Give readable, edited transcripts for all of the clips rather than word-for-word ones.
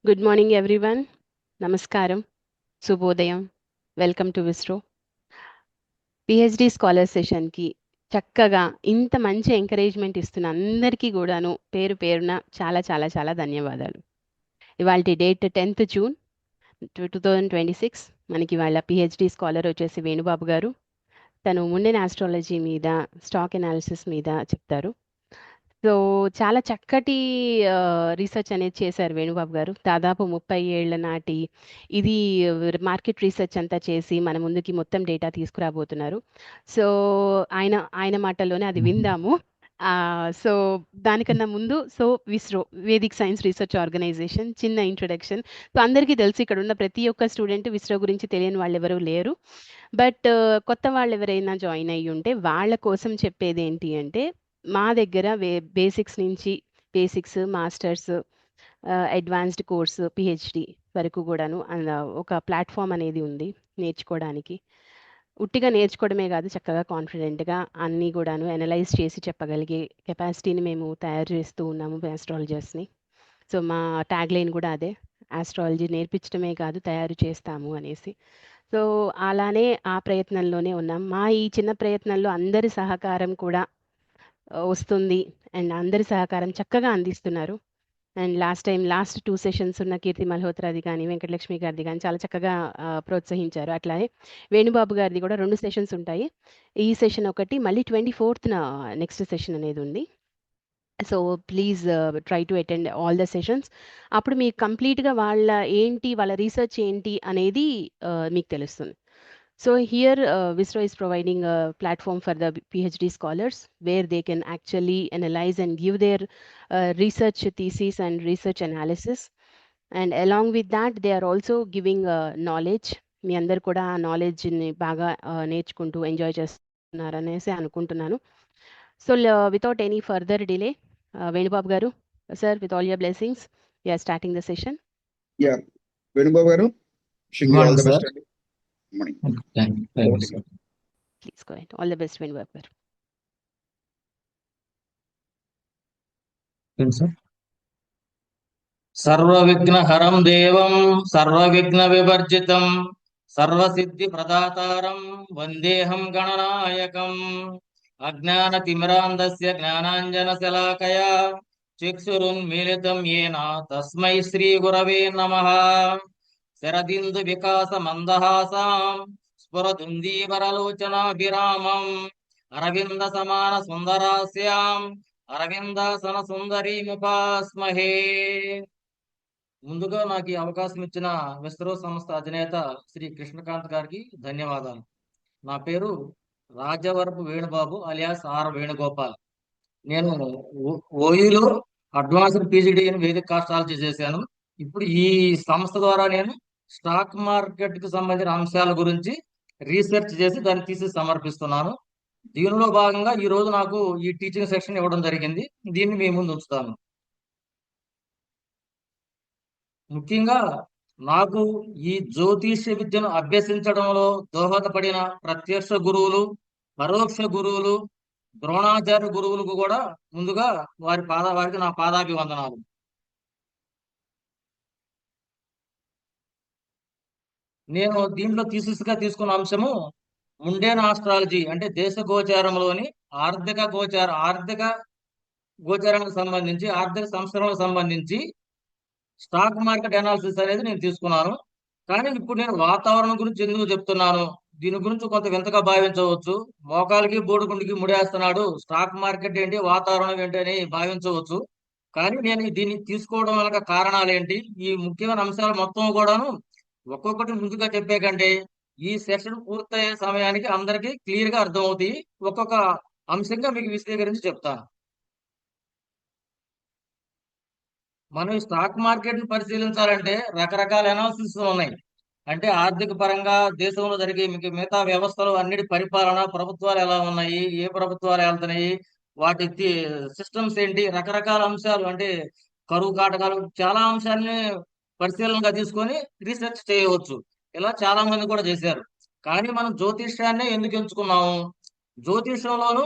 Good morning everyone. నమస్కారం, శుభోదయం. Welcome to విస్రో పిహెచ్డి స్కాలర్ సెషన్కి. చక్కగా ఇంత మంచి ఎంకరేజ్మెంట్ ఇస్తున్న అందరికీ కూడాను పేరు పేరున చాలా చాలా చాలా ధన్యవాదాలు. ఇవాళ డేట్ 10th జూన్ 2026. మనకి వాళ్ళ పిహెచ్డి స్కాలర్ వచ్చేసి వేణుబాబు గారు. తను ముండెన్ ఆస్ట్రాలజీ మీద, స్టాక్ ఎనాలిసిస్ మీద చెప్తారు. సో చాలా చక్కటి రీసెర్చ్ అనేది చేశారు వేణుబాబు గారు. దాదాపు 30 ఏళ్ల నాటి ఇది మార్కెట్ రీసెర్చ్ అంతా చేసి మన ముందుకి మొత్తం డేటా తీసుకురాబోతున్నారు. సో ఆయన ఆయన మాటల్లోనే అది విందాము. సో దానికన్నా ముందు విస్రో వేదిక్ సైన్స్ రీసెర్చ్ ఆర్గనైజేషన్ చిన్న ఇంట్రొడక్షన్. సో అందరికీ తెలుసు, ఇక్కడ ఉన్న ప్రతి ఒక్క స్టూడెంట్ విస్రో గురించి తెలియని వాళ్ళు ఎవరు లేరు. బట్ కొత్త వాళ్ళు ఎవరైనా జాయిన్ అయ్యి ఉంటే వాళ్ళ కోసం చెప్పేది ఏంటి అంటే, మా దగ్గర బేసిక్స్ నుంచి basics, masters, advanced course, PhD వరకు కూడాను ఒక ప్లాట్ఫామ్ అనేది ఉంది నేర్చుకోవడానికి. ఉట్టిగా నేర్చుకోవడమే కాదు, చక్కగా కాన్ఫిడెంట్గా అన్నీ కూడాను అనలైజ్ చేసి చెప్పగలిగే కెపాసిటీని మేము తయారు చేస్తూ ఉన్నాము ఆస్ట్రాలజర్స్ని. సో మా ట్యాగ్ లైన్ కూడా అదే, ఆస్ట్రాలజీ నేర్పించడమే కాదు తయారు చేస్తాము అనేసి. సో అలానే ఆ ప్రయత్నంలోనే ఉన్నాం. మా ఈ చిన్న ప్రయత్నంలో అందరి సహకారం కూడా వస్తుంది, అండ్ అందరి సహకారం చక్కగా అందిస్తున్నారు. అండ్ లాస్ట్ 2 సెషన్స్ ఉన్న కీర్తి మల్హోత్రాది కానీ, వెంకటలక్ష్మి గారిది కానీ చాలా చక్కగా ప్రోత్సహించారు. అట్లానే వేణుబాబు గారిది కూడా 2 సెషన్స్ ఉంటాయి. ఈ సెషన్ ఒకటి, మళ్ళీ 24th నెక్స్ట్ సెషన్ అనేది ఉంది. So please try to attend all the sessions. అప్పుడు మీకు కంప్లీట్గా వాళ్ళ రీసెర్చ్ ఏంటి అనేది మీకు తెలుస్తుంది. So here, Visro is providing a platform for the PhD scholars where they can actually analyze and give their research thesis and research analysis. And along with that, they are also giving knowledge. మీ అందరు కూడా ఆ నాలెడ్జ్ని బాగా నేర్చుకుంటూ enjoy చేస్తున్నారనేసి అనుకుంటున్నాను. So without any further delay, Venubabu garu, sir, with all your blessings, we're starting the session. Yeah Venubabu garu, wishing you all the best అండి. Morning. Please go ahead. All the best Venubabu garu. సర్వవిఘ్నహరం దేవం సర్వవిఘ్న వివర్జితం సర్వసిద్ధి ప్రదాతారం వందేహం గణనాయకం. అజ్ఞానతిమిరాంధస్య జ్ఞానాంజనశలాకయా చక్షురున్మీలితం యేన తస్మై శ్రీ గురవే నమః. శరదిందు వికాస మందహాసాం స్ఫురదుందీవరలోచనాభిరామం అరవింద సమాన సుందరాస్యాం అరవిందాసన సుందరీముపాస్మహే. ముందుగా నాకు ఈ అవకాశం ఇచ్చిన విస్రో సంస్థ అధినేత శ్రీ కృష్ణకాంత్ గారికి ధన్యవాదాలు. నా పేరు రాజవరపు వేణుబాబు అలియాస్ ఆర్ వేణుగోపాల్. నేను ఓయూలో advanced PGD in Vedic astrology చేశాను. ఇప్పుడు ఈ సంస్థ ద్వారా నేను స్టాక్ మార్కెట్ కు సంబంధించిన అంశాల గురించి రీసెర్చ్ చేసి దాన్ని తీసి సమర్పిస్తున్నాను. దీనిలో భాగంగా ఈ రోజు నాకు ఈ టీచింగ్ సెక్షన్ ఇవ్వడం జరిగింది. దీన్ని మీ ముందు ఉంచుతాను. ముఖ్యంగా నాకు ఈ జ్యోతిష్య విద్యను అభ్యసించడంలో దోహదపడిన ప్రత్యక్ష గురువులు, పరోక్ష గురువులు, ద్రోణాచార్య గురువులకు కూడా ముందుగా వారికి నా పాదాభివందనాలు. నేను దీంట్లో తీసుకున్న అంశము ముండేన్ ఆస్ట్రాలజీ, అంటే దేశ గోచారంలోని ఆర్థిక గోచారానికి సంబంధించి, ఆర్థిక సంస్కరణలకు సంబంధించి స్టాక్ మార్కెట్ అనాలిసిస్ అనేది నేను తీసుకున్నాను. కానీ ఇప్పుడు నేను వాతావరణం గురించి ఎందుకు చెప్తున్నాను, దీని గురించి కొంత వింతగా భావించవచ్చు. మోకాలకి బోడుగుండికి ముడేస్తున్నాడు, స్టాక్ మార్కెట్ ఏంటి, వాతావరణం ఏంటి అని భావించవచ్చు. కానీ నేను దీన్ని తీసుకోవడం వల్ల కారణాలు ఏంటి, ఈ ముఖ్యమైన అంశాలు మొత్తం కూడాను ఒక్కొక్కటి ముందుగా చెప్పే కంటే ఈ సెషన్ పూర్తయ్యే సమయానికి అందరికీ క్లియర్ గా అర్థమవుతాయి. ఒక్కొక్క అంశంగా మీకు విశదీకరించి చెప్తాను. మనం స్టాక్ మార్కెట్ ని పరిశీలించాలంటే రకరకాల అనాలిసిస్ ఉన్నాయి. అంటే ఆర్థిక పరంగా దేశంలో జరిగే మిగతా వ్యవస్థలు అన్నిటి పరిపాలన, ప్రభుత్వాలు ఎలా ఉన్నాయి, ఏ ప్రభుత్వాలు వెళ్తున్నాయి, వాటి సిస్టమ్స్ ఏంటి, రకరకాల అంశాలు, అంటే కరువు కాటకాలు, చాలా అంశాలని పరిశీలనగా తీసుకొని రీసెర్చ్ చేయవచ్చు. ఇలా చాలా మంది కూడా చేశారు. కానీ మనం జ్యోతిష్యాన్ని ఎందుకు ఎంచుకున్నాము, జ్యోతిష్యంలోనూ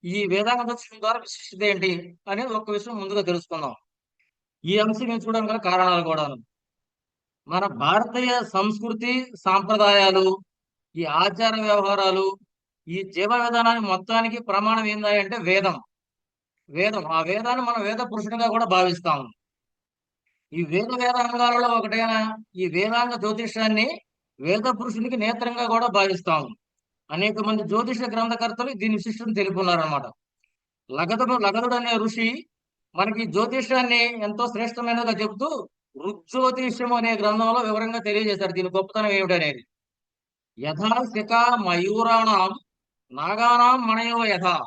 ఈ వేదాంత దర్శనం ద్వారా విశిష్టత ఏంటి అనేది ఒక విషయం ముందుగా తెలుసుకుందాం. ఈ అంశం ఎంచుకోవడానికి గల కారణాలు కూడాను. మన భారతీయ సంస్కృతి సాంప్రదాయాలు, ఈ ఆచార వ్యవహారాలు, ఈ జీవ విధానానికి మొత్తానికి ప్రమాణం ఏందా అంటే వేదం. ఆ వేదాన్ని మనం వేద పురుషునిగా కూడా భావిస్తాము. ఈ వేదాంగాలలో ఒకటైన ఈ వేదాంగ జ్యోతిష్యాన్ని వేద పురుషునికి నేత్రంగా కూడా భావిస్తాము. అనేక మంది జ్యోతిష గ్రంథకర్తలు దీని విశిష్టం తెలుపున్నారన్నమాట. లగదుడు అనే ఋషి మనకి జ్యోతిష్యాన్ని ఎంతో శ్రేష్టమైనదిగా చెబుతూ ఋగ్జ్యోతిష్యం అనే గ్రంథంలో వివరంగా తెలియజేశారు దీని గొప్పతనం ఏమిటనేది. యథా శిఖ మయూరాణం నాగానాం మణయో యథా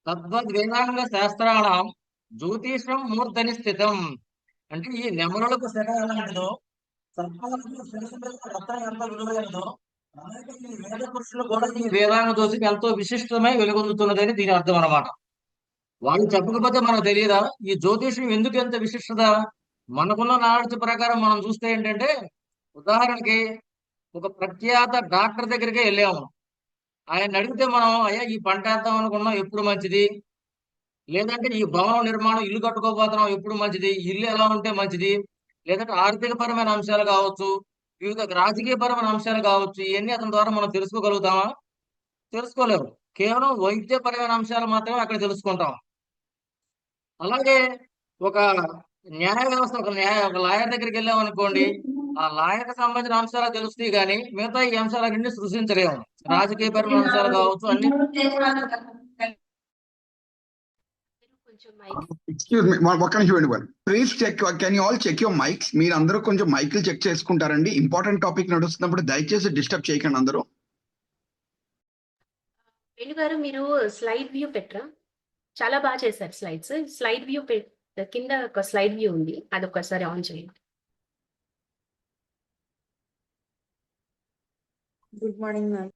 తద్వద్ వేదాంగ శాస్త్రాణం జ్యోతిషం మూర్ధని స్థితం. అంటే ఈ నెమరులకు శిఖ ఎలాంటిదో, సర్పాలకు శిరస్సులకు రత్నం ఎంత విలువైనదో, అలాగే ఈ వేద పురుషులు కూడా ఈ వేదాంగ జ్యోతికి ఎంతో విశిష్టమై వెలుగొందుతున్నదని దీని అర్థం అన్నమాట. వాళ్ళు చెప్పకపోతే మనకు తెలియదా ఈ జ్యోతిషం ఎందుకు ఎంత విశిష్టత? మనకున్న నాలెడ్జ్ ప్రకారం మనం చూస్తే ఏంటంటే, ఉదాహరణకి ఒక ప్రఖ్యాత డాక్టర్ దగ్గరికి వెళ్ళాము. ఆయన అడిగితే మనం అయ్యా ఈ పంట వేద్దాం అనుకున్నాం ఎప్పుడు మంచిది, లేదంటే ఈ భవనం నిర్మాణం ఇల్లు కట్టుకోబోతున్నాం ఎప్పుడు మంచిది, ఇల్లు ఎలా ఉంటే మంచిది, లేదంటే ఆర్థిక పరమైన అంశాలు కావచ్చు, వివిధ రాజకీయ పరమైన అంశాలు కావచ్చు, ఇవన్నీ అతని ద్వారా మనం తెలుసుకోగలుగుతామా? తెలుసుకోలేము. కేవలం వైద్యపరమైన అంశాలు మాత్రమే అక్కడ తెలుసుకుంటాం. అలాగే ఒక న్యాయ వ్యవస్థ ఒక లాయర్ దగ్గరికి వెళ్ళాం అనుకోండి, ఆ లాయర్కి సంబంధించిన అంశాలు తెలుస్తాయి కానీ మిగతా ఈ అంశాలన్నీ సృష్టించలేము. రాజకీయ పరమైన అంశాలు కావచ్చు అన్ని. కొంచెం మైక్ ఎక్స్క్యూజ్ మీ, ఒక్క నిమిషం వెండి. Please check, can you all check your mics? మీరు అందరూ కొంచెం మైక్లు చెక్ చేసుకుంటారండి. ఇంపార్టెంట్ టాపిక్ నడుస్తున్నప్పుడు దయచేసి డిస్టర్బ్ చేయకండి అందరూ. వేణు గారు, మీరు స్లైడ్ వ్యూ పెట్టరా? చాలా బాగా చేశారు స్లైడ్స్. స్లైడ్ వ్యూ కింద ఒక స్లైడ్ వ్యూ ఉంది, అది ఒకసారి ఆన్ చేయండి. Good morning ma'am.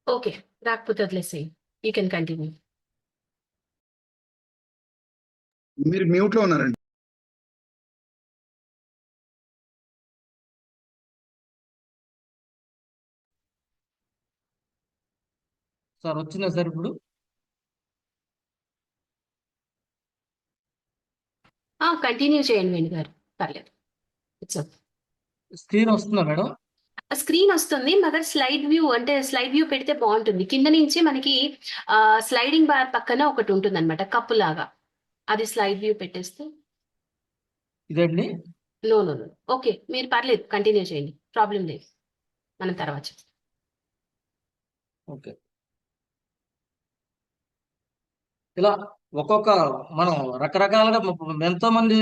ఓకే, రాకపోతే వదిలేసేయి. You can continue. మీరు మ్యూట్ లో ఉన్నారండి. సార్ వచ్చిందా సార్ ఇప్పుడు? కంటిన్యూ చేయండి వేణు గారు, పర్లేదు. It's okay. స్క్రీన్ వస్తుందా మేడం? స్క్రీన్ వస్తుంది, మగర్ స్లైడ్ వ్యూ అంటే స్లైడ్ వ్యూ పెడితే బాగుంటుంది. కింద నుంచి మనకి స్లైడింగ్ బార్ పక్కన ఒకటి ఉంటుంది అనమాట, కప్పు లాగా. అది స్లైడ్ వ్యూ పెట్టేస్తే. ఇదండి. నో నో నో, ఓకే, మీరు పర్లేదు కంటిన్యూ చేయండి, ప్రాబ్లం లేదు, మనం తర్వాత చేస్తాం. ఓకే, ఇలా ఒక్కొక్క మనం రకరకాలుగా ఎంతో మంది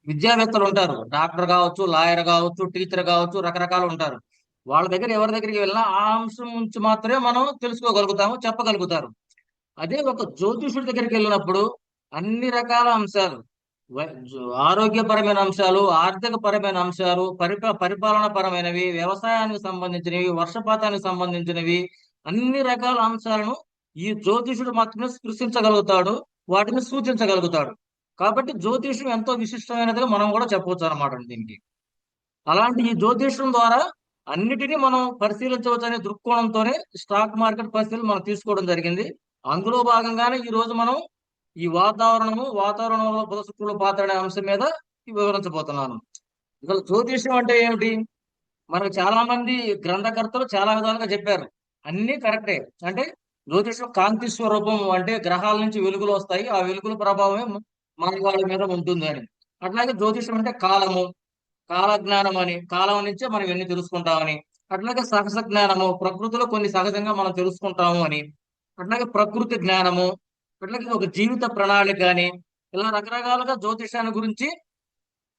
విద్యావేత్తలు ఉంటారు. డాక్టర్ కావచ్చు, లాయర్ కావచ్చు, టీచర్ కావచ్చు, రకరకాలు ఉంటారు. వాళ్ళ దగ్గర ఎవరి దగ్గరికి వెళ్ళినా ఆ అంశం నుంచి మాత్రమే మనం తెలుసుకోగలుగుతాము, చెప్పగలుగుతారు. అదే ఒక జ్యోతిషుడి దగ్గరికి వెళ్ళినప్పుడు అన్ని రకాల అంశాలు, ఆరోగ్యపరమైన అంశాలు, ఆర్థిక పరమైన అంశాలు, పరిపాలన పరమైనవి, వ్యవసాయానికి సంబంధించినవి, వర్షపాతానికి సంబంధించినవి, అన్ని రకాల అంశాలను ఈ జ్యోతిషుడు మాత్రమే స్పృశించగలుగుతాడు, వాటిని సూచించగలుగుతాడు. కాబట్టి జ్యోతిషం ఎంతో విశిష్టమైనదిగా మనం కూడా చెప్పవచ్చు అనమాట దీనికి. అలాంటి ఈ జ్యోతిషం ద్వారా అన్నిటినీ మనం పరిశీలించవచ్చు అనే దృక్కోణంతోనే స్టాక్ మార్కెట్ పరిస్థితులు మనం తీసుకోవడం జరిగింది. అందులో భాగంగానే ఈ రోజు మనం ఈ వాతావరణంలో బుధ శుక్రుల పాత్ర అనే అంశం మీద వివరించబోతున్నాను. అసలు జ్యోతిషం అంటే ఏమిటి? మనకు చాలా మంది గ్రంథకర్తలు చాలా విధాలుగా చెప్పారు, అన్ని కరెక్టే. అంటే జ్యోతిషం కాంతి స్వరూపం, అంటే గ్రహాల నుంచి వెలుగులు వస్తాయి, ఆ వెలుగుల ప్రభావమే మానవాళి మీద ఉంటుంది అని. అట్లాగే జ్యోతిషం అంటే కాలజ్ఞానం అని, కాలం నుంచే మనం ఎన్ని తెలుసుకుంటామని. అట్లాగే సహజ జ్ఞానము, ప్రకృతిలో కొన్ని సహజంగా మనం తెలుసుకుంటాము అని. అట్లాగే ప్రకృతి జ్ఞానము, అట్లాగే ఒక జీవిత ప్రణాళిక అని, ఇలా రకరకాలుగా జ్యోతిషాన్ని గురించి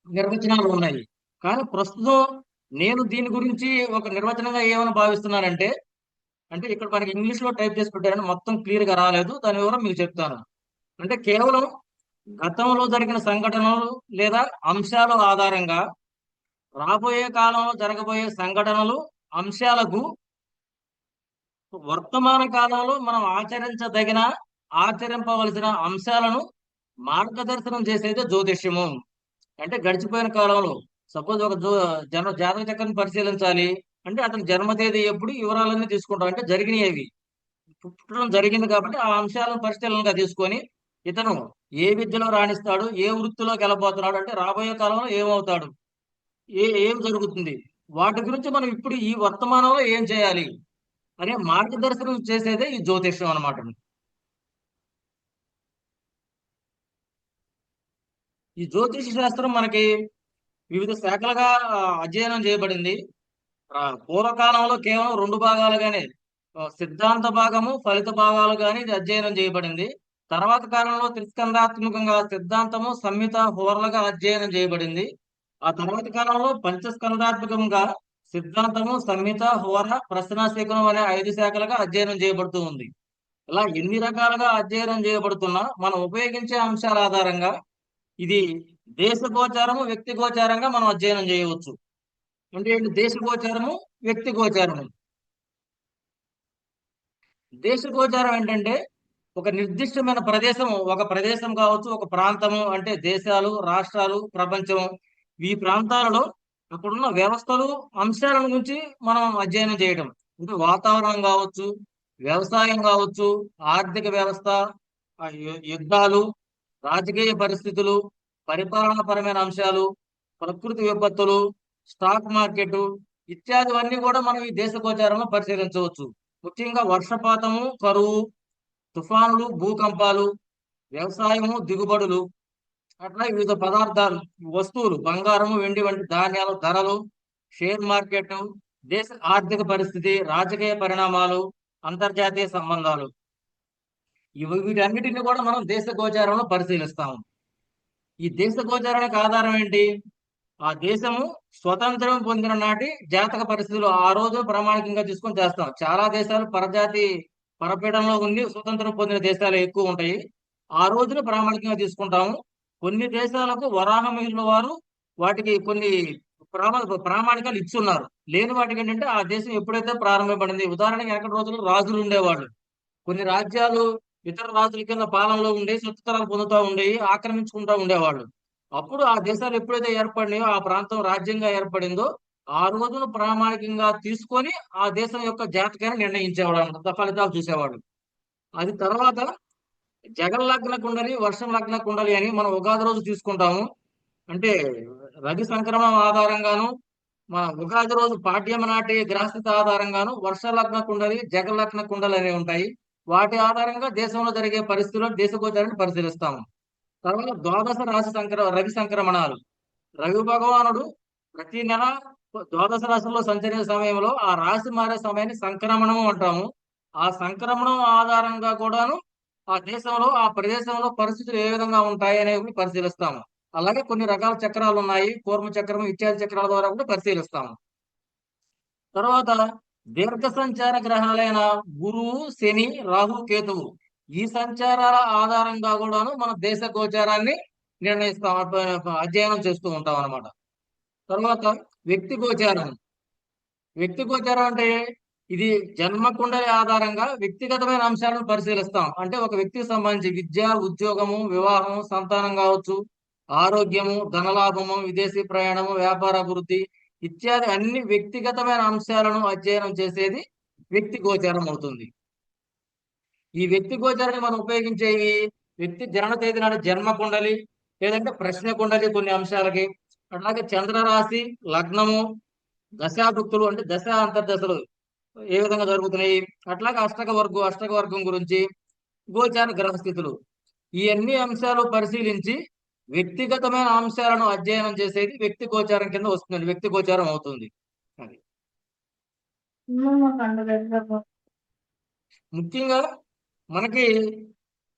నిర్వచనాలు ఉన్నాయి. కానీ ప్రస్తుతం నేను దీని గురించి ఒక నిర్వచనంగా ఏమని భావిస్తున్నానంటే, అంటే ఇక్కడ మనకి ఇంగ్లీష్ లో టైప్ చేసి పెట్టారని మొత్తం క్లియర్ గా రాలేదు, దాని వివరం మీకు చెప్తాను. అంటే కేవలం గతంలో జరిగిన సంఘటనలు లేదా అంశాల ఆధారంగా రాబోయే కాలంలో జరగబోయే సంఘటనలు, అంశాలకు వర్తమాన కాలంలో మనం ఆచరింపవలసిన అంశాలను మార్గదర్శనం చేసేది జ్యోతిష్యము. అంటే గడిచిపోయిన కాలంలో సపోజ్ ఒక జాతక చక్రాన్ని పరిశీలించాలి అంటే అతని జన్మ తేదీ ఎప్పుడు, వివరాలన్నీ తీసుకుంటాం. అంటే జరిగినవి పుట్టడం జరిగింది కాబట్టి ఆ అంశాలను పరిశీలనగా తీసుకొని ఇతను ఏ విద్యలో రాణిస్తాడు, ఏ వృత్తిలోకి వెళ్ళబోతున్నాడు, అంటే రాబోయే కాలంలో ఏమవుతాడు, ఏం జరుగుతుంది, వాటి గురించి మనం ఇప్పుడు ఈ వర్తమానంలో ఏం చేయాలి అనే మార్గదర్శనం చేసేదే ఈ జ్యోతిష్యం అన్నమాట. ఈ జ్యోతిష శాస్త్రం మనకి వివిధ శాఖలుగా అధ్యయనం చేయబడింది. పూర్వకాలంలో కేవలం రెండు భాగాలుగానే, సిద్ధాంత భాగము, ఫలిత భాగాలుగానే ఇది అధ్యయనం చేయబడింది. తర్వాత కాలంలో త్రిస్కంధాత్మకంగా సిద్ధాంతము, సంహిత, హోరలుగా అధ్యయనం చేయబడింది. ఆ తర్వాత కాలంలో పంచస్కంధాత్మకంగా సిద్ధాంతము, సంహిత, హోర, ప్రశ్నాశకం అనే 5 శాఖలుగా అధ్యయనం చేయబడుతూ ఉంది. ఇలా ఎన్ని రకాలుగా అధ్యయనం చేయబడుతున్నా మనం ఉపయోగించే అంశాల ఆధారంగా ఇది దేశ గోచారము, వ్యక్తి గోచారంగా మనం అధ్యయనం చేయవచ్చు. అంటే ఏంటి? దేశ గోచారము, వ్యక్తి గోచారము. దేశ గోచారం ఏంటంటే ఒక నిర్దిష్టమైన ప్రదేశం, ఒక ప్రదేశం కావచ్చు, ఒక ప్రాంతము, అంటే దేశాలు, రాష్ట్రాలు, ప్రపంచం, ఈ ప్రాంతాలలో అక్కడున్న వ్యవస్థలు, అంశాలను గురించి మనం అధ్యయనం చేయడం. అంటే వాతావరణం కావచ్చు, వ్యవసాయం కావచ్చు, ఆర్థిక వ్యవస్థ, యుద్ధాలు, రాజకీయ పరిస్థితులు, పరిపాలనాపరమైన అంశాలు, ప్రకృతి విపత్తులు, స్టాక్ మార్కెట్ ఇత్యాదివన్నీ కూడా మనం ఈ దేశ గోచారంలో పరిశీలించవచ్చు. ముఖ్యంగా వర్షపాతము, కరువు, తుఫానులు, భూకంపాలు, వ్యవసాయము, దిగుబడులు, అట్లా వివిధ పదార్థాలు, వస్తువులు, బంగారము, వెండి వంటి ధాన్యాల ధరలు, షేర్ మార్కెట్, దేశ ఆర్థిక పరిస్థితి, రాజకీయ పరిణామాలు, అంతర్జాతీయ సంబంధాలు, వీటన్నిటిని కూడా మనం దేశ గోచారంలో పరిశీలిస్తాము. ఈ దేశ గోచారానికి ఆధారం ఏంటి? ఆ దేశము స్వతంత్రం పొందిన నాటి జాతక పరిస్థితులు ఆ రోజు ప్రామాణికంగా తీసుకొని చేస్తాం. చాలా దేశాలు పరజాతి పరపీడనలో ఉండి స్వతంత్రం పొందిన దేశాలు ఎక్కువ ఉంటాయి. ఆ రోజున ప్రామాణికంగా తీసుకుంటాము. కొన్ని దేశాలకు వరాహమిహిరుల వారు వాటికి కొన్ని ప్రామాణికాలు ఇచ్చున్నారు. లేని వాటికి ఏంటంటే ఆ దేశం ఎప్పుడైతే ప్రారంభపడింది, ఉదాహరణకి వెనకటి రోజుల్లో రాజులు ఉండేవాళ్ళు. కొన్ని రాజ్యాలు ఇతర రాజుల కింద పాలనలో ఉండి స్వతంత్రాలు పొందుతూ ఉండేవి, ఆక్రమించుకుంటూ ఉండేవాళ్ళు. అప్పుడు ఆ దేశాలు ఎప్పుడైతే ఏర్పడినాయో, ఆ ప్రాంతం రాజ్యంగా ఏర్పడిందో, ఆ రోజును ప్రామాణికంగా తీసుకొని ఆ దేశం యొక్క జాతకాన్ని నిర్ణయించేవాడు అన్నమాట, ఫలితాలు చూసేవాడు. అది తర్వాత జగల్లగ్న కుండలి, వర్షం లగ్న కుండలి అని మనం ఉగాది రోజు తీసుకుంటాము. అంటే రవి సంక్రమణం ఆధారంగాను, మన ఉగాది రోజు పాడ్యం నాటి గ్రహస్థితి ఆధారంగాను వర్ష లగ్న కుండలి, జగల్లగ్న కుండలి అనేవి ఉంటాయి. వాటి ఆధారంగా దేశంలో జరిగే పరిస్థితులను, దేశ గోచారాన్ని పరిశీలిస్తాము. తర్వాత ద్వాదశ రాశి రవి సంక్రమణాలు. రవి భగవానుడు ప్రతి నెల ద్వాదశ రాశుల్లో సంచరించే సమయంలో ఆ రాశి మారే సమయాన్ని సంక్రమణం అంటాము. ఆ సంక్రమణం ఆధారంగా కూడాను ఆ దేశంలో, ఆ ప్రదేశంలో పరిస్థితులు ఏ విధంగా ఉంటాయి అనేవి పరిశీలిస్తాము. అలాగే కొన్ని రకాల చక్రాలు ఉన్నాయి, కూర్మ చక్రం ఇత్యాది చక్రాల ద్వారా కూడా పరిశీలిస్తాము. తర్వాత దీర్ఘ సంచార గ్రహాలైన గురువు, శని, రాహు, కేతువు ఈ సంచారాల ఆధారంగా కూడాను మన దేశ గోచారాన్ని నిర్ణయిస్తాం, అధ్యయనం చేస్తూ ఉంటాం అన్నమాట. తర్వాత వ్యక్తి గోచారం. వ్యక్తి గోచారం అంటే ఇది జన్మ కుండలి ఆధారంగా వ్యక్తిగతమైన అంశాలను పరిశీలిస్తాం. అంటే ఒక వ్యక్తికి సంబంధించి విద్య, ఉద్యోగము, వివాహం, సంతానం కావచ్చు, ఆరోగ్యము, ధనలాభము, విదేశీ ప్రయాణము, వ్యాపార అభివృద్ధి ఇత్యాది అన్ని వ్యక్తిగతమైన అంశాలను అధ్యయనం చేసేది వ్యక్తి గోచారం అవుతుంది. ఈ వ్యక్తి గోచారాన్ని మనం ఉపయోగించేవి వ్యక్తి జనన తేదీ నాటి జన్మ కుండలి, లేదంటే ప్రశ్న కుండలి కొన్ని అంశాలకి, అట్లాగే చంద్రరాశి, లగ్నము, దశాభుక్తులు అంటే దశ అంతర్దశలు ఏ విధంగా జరుగుతున్నాయి, అట్లాగే అష్టక వర్గం గురించి, గోచార గ్రహస్థితులు, ఈ అన్ని అంశాలు పరిశీలించి వ్యక్తిగతమైన అంశాలను అధ్యయనం చేసేది వ్యక్తి గోచారం కింద వస్తుంది, వ్యక్తి గోచారం అవుతుంది. అది ముఖ్యంగా మనకి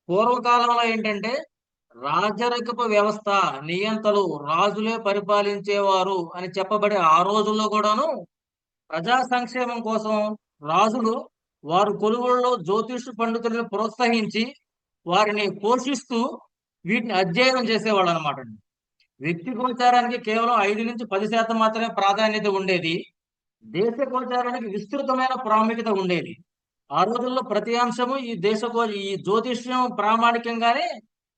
పూర్వకాలంలో ఏంటంటే రాజరికపు వ్యవస్థ, నియంతలు, రాజులే పరిపాలించేవారు అని చెప్పబడే ఆ రోజుల్లో కూడాను ప్రజా సంక్షేమం కోసం రాజులు వారు కొలువుల్లో జ్యోతిష పండితులను ప్రోత్సహించి వారిని పోషిస్తూ వీటిని అధ్యయనం చేసేవాళ్ళు అనమాట. వ్యక్తి గోచారానికి కేవలం 5-10% మాత్రమే ప్రాధాన్యత ఉండేది. దేశ గోచారానికి విస్తృతమైన ప్రాముఖ్యత ఉండేది. ఆ రోజుల్లో ప్రతి అంశము ఈ జ్యోతిష్యం ప్రామాణికంగానే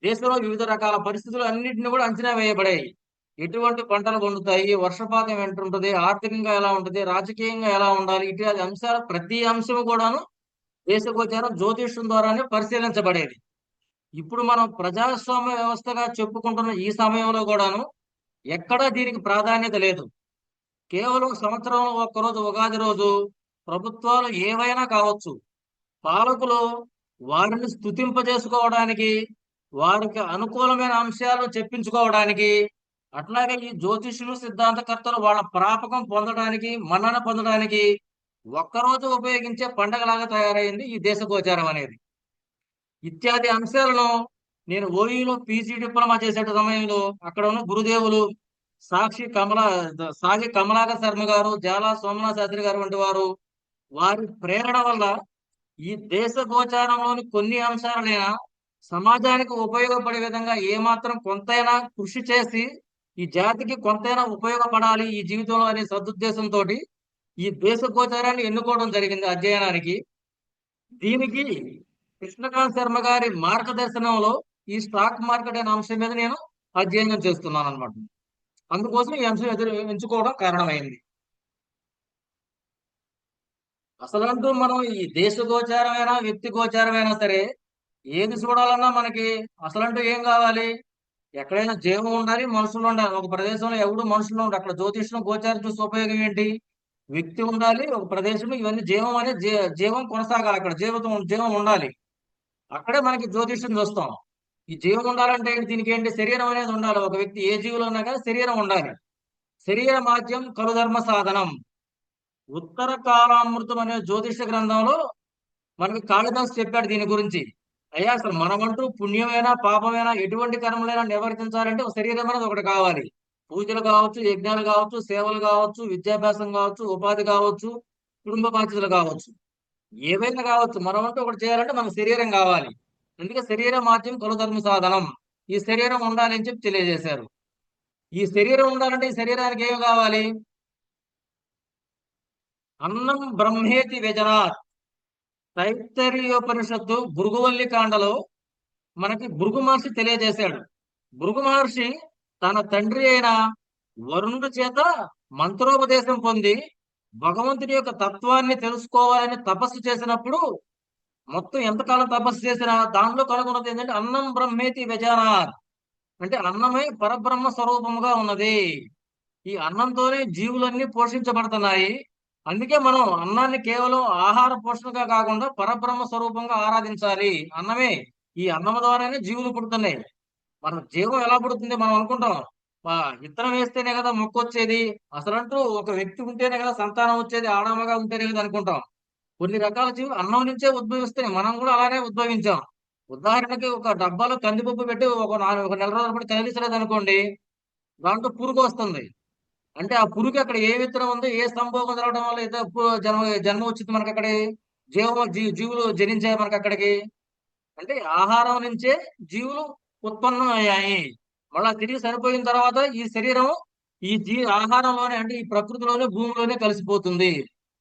దేశంలో వివిధ రకాల పరిస్థితులు అన్నింటినీ కూడా అంచనా వేయబడాయి. ఎటువంటి పంటలు పండుతాయి, వర్షపాతం ఎంత ఉంటుంది, ఆర్థికంగా ఎలా ఉంటుంది, రాజకీయంగా ఎలా ఉండాలి, ఇటువంటి అంశాలు ప్రతి అంశము కూడాను దేశ గోచారం జ్యోతిష్యం ద్వారానే పరిశీలించబడేది. ఇప్పుడు మనం ప్రజాస్వామ్య వ్యవస్థగా చెప్పుకుంటున్న ఈ సమయంలో కూడాను ఎక్కడా దీనికి ప్రాధాన్యత లేదు. కేవలం సంవత్సరంలో ఒక్కరోజు ఉగాది రోజు ప్రభుత్వాలు ఏవైనా కావచ్చు, పాలకులు వారిని స్తుతింపజేసుకోవడానికి, వారికి అనుకూలమైన అంశాలు చెప్పించుకోవడానికి, అట్లాగే ఈ జ్యోతిష్యులు సిద్ధాంతకర్తలు వాళ్ళ ప్రాపకం పొందడానికి, మన్నన పొందడానికి ఒక్కరోజు ఉపయోగించే పండగలాగా తయారైంది ఈ దేశ గోచారం అనేది. ఇత్యాది అంశాలను నేను ఓయూలో పీజీ డిప్లొమా చేసే సమయంలో అక్కడ ఉన్న గురుదేవులు సాగి కమలాకర్ శర్మ గారు, జాలా సోమనాథ్ శాస్త్రి గారు వంటి వారు, వారి ప్రేరణ వల్ల ఈ దేశ గోచారంలోని కొన్ని అంశాలైనా సమాజానికి ఉపయోగపడే విధంగా ఏమాత్రం కొంతైనా కృషి చేసి ఈ జాతికి కొంతైనా ఉపయోగపడాలి ఈ జీవితంలో అనే సదుద్దేశంతో ఈ దేశ గోచారాన్ని ఎన్నుకోవడం జరిగింది అధ్యయనానికి. దీనికి కృష్ణకాంత్ శర్మ గారి మార్గదర్శనంలో ఈ స్టాక్ మార్కెట్ అనే అంశం మీద నేను అధ్యయనం చేస్తున్నాను అనమాట. అందుకోసం ఈ అంశం ఎంచుకోవడం కారణమైంది. అసలంటూ మనం ఈ దేశ గోచారమైనా వ్యక్తి గోచారమైనా సరే ఏది చూడాలన్నా మనకి అసలంటూ ఏం కావాలి? ఎక్కడైనా జీవం ఉండాలి, మనుషులు ఉండాలి. ఒక ప్రదేశంలో ఎవడు మనుషులు ఉండాలి. అక్కడ జ్యోతిష్యం గోచారం చూసి ఉపయోగం ఏంటి? వ్యక్తి ఉండాలి, ఒక ప్రదేశం, ఇవన్నీ జీవం అనే జీవం కొనసాగాలి. అక్కడ జీవం ఉండాలి. అక్కడే మనకి జ్యోతిష్యం చూస్తాం. ఈ జీవం ఉండాలంటే దీనికి ఏంటి? శరీరం అనేది ఉండాలి. ఒక వ్యక్తి ఏ జీవులు ఉన్నా కానీ శరీరం ఉండాలి. శరీర మాధ్యం కలుధర్మ సాధనం. ఉత్తర కాలామృతం అనే జ్యోతిష గ్రంథంలో మనకి కాళిదాసు చెప్పాడు దీని గురించి. అయ్యా, అసలు మనమంటూ పుణ్యమైనా పాపమైనా ఎటువంటి కర్మలైనా నివర్తించాలంటే ఒక శరీరం అనేది ఒకటి కావాలి. పూజలు కావచ్చు, యజ్ఞాలు కావచ్చు, సేవలు కావచ్చు, విద్యాభ్యాసం కావచ్చు, ఉపాధి కావచ్చు, కుటుంబ బాధ్యతలు కావచ్చు, ఏవైనా కావచ్చు, మనమంటూ ఒకటి చేయాలంటే మనకు శరీరం కావాలి. అందుకే శరీర మాధ్యం కలుధర్మ సాధనం. ఈ శరీరం ఉండాలి అని చెప్పి తెలియజేశారు. ఈ శరీరం ఉండాలంటే ఈ శరీరానికి ఏమి కావాలి? అన్నం బ్రహ్మేతి వ్యజనాత్. తైత్తరీయోపనిషత్తు భృగువల్లి కాండలో మనకి భృగు మహర్షి తెలియజేశాడు. భృగు మహర్షి తన తండ్రి అయిన వరుణుడి చేత మంత్రోపదేశం పొంది భగవంతుడి యొక్క తత్వాన్ని తెలుసుకోవాలని తపస్సు చేసినప్పుడు, మొత్తం ఎంతకాలం తపస్సు చేసినా దాంట్లో కనుగొన్నది ఏంటంటే అన్నం బ్రహ్మేతి వ్యజనాత్, అంటే అన్నమే పరబ్రహ్మ స్వరూపముగా ఉన్నది. ఈ అన్నంతోనే జీవులన్నీ పోషించబడుతున్నాయి. అందుకే మనం అన్నాన్ని కేవలం ఆహార పోషణగా కాకుండా పరబ్రహ్మ స్వరూపంగా ఆరాధించాలి. అన్నమే, ఈ అన్నం ద్వారానే జీవులు పుడుతున్నాయి. మన జీవం ఎలా పుడుతుంది? మనం అనుకుంటాం విత్తనం వేస్తేనే కదా మొక్క వచ్చేది, అసలంటూ ఒక వ్యక్తి ఉంటేనే కదా సంతానం వచ్చేది, ఆడమగా ఉంటేనే కదా అనుకుంటాం. కొన్ని రకాల జీవులు అన్నం నుంచే ఉద్భవిస్తాయి. మనం కూడా అలానే ఉద్భవించాం. ఉదాహరణకి ఒక డబ్బాలో కందిపప్పు పెట్టి ఒక నెల రోజుల పాటు కదిలించలేదు అనుకోండి, దాంట్లో పురుగు వస్తుంది. అంటే ఆ పురుగు అక్కడ ఏ విత్తనం ఉందో, ఏ సంభోగం జరగడం వల్ల అయితే జన్మ వచ్చింది మనకి అక్కడ, జీవులు జనించాయి మనకి అక్కడికి. అంటే ఆహారం నుంచే జీవులు ఉత్పన్నం అయ్యాయి. మళ్ళా తిరిగి చనిపోయిన తర్వాత ఈ శరీరం ఈ ఆహారంలోనే, అంటే ఈ ప్రకృతిలోనే, భూమిలోనే కలిసిపోతుంది.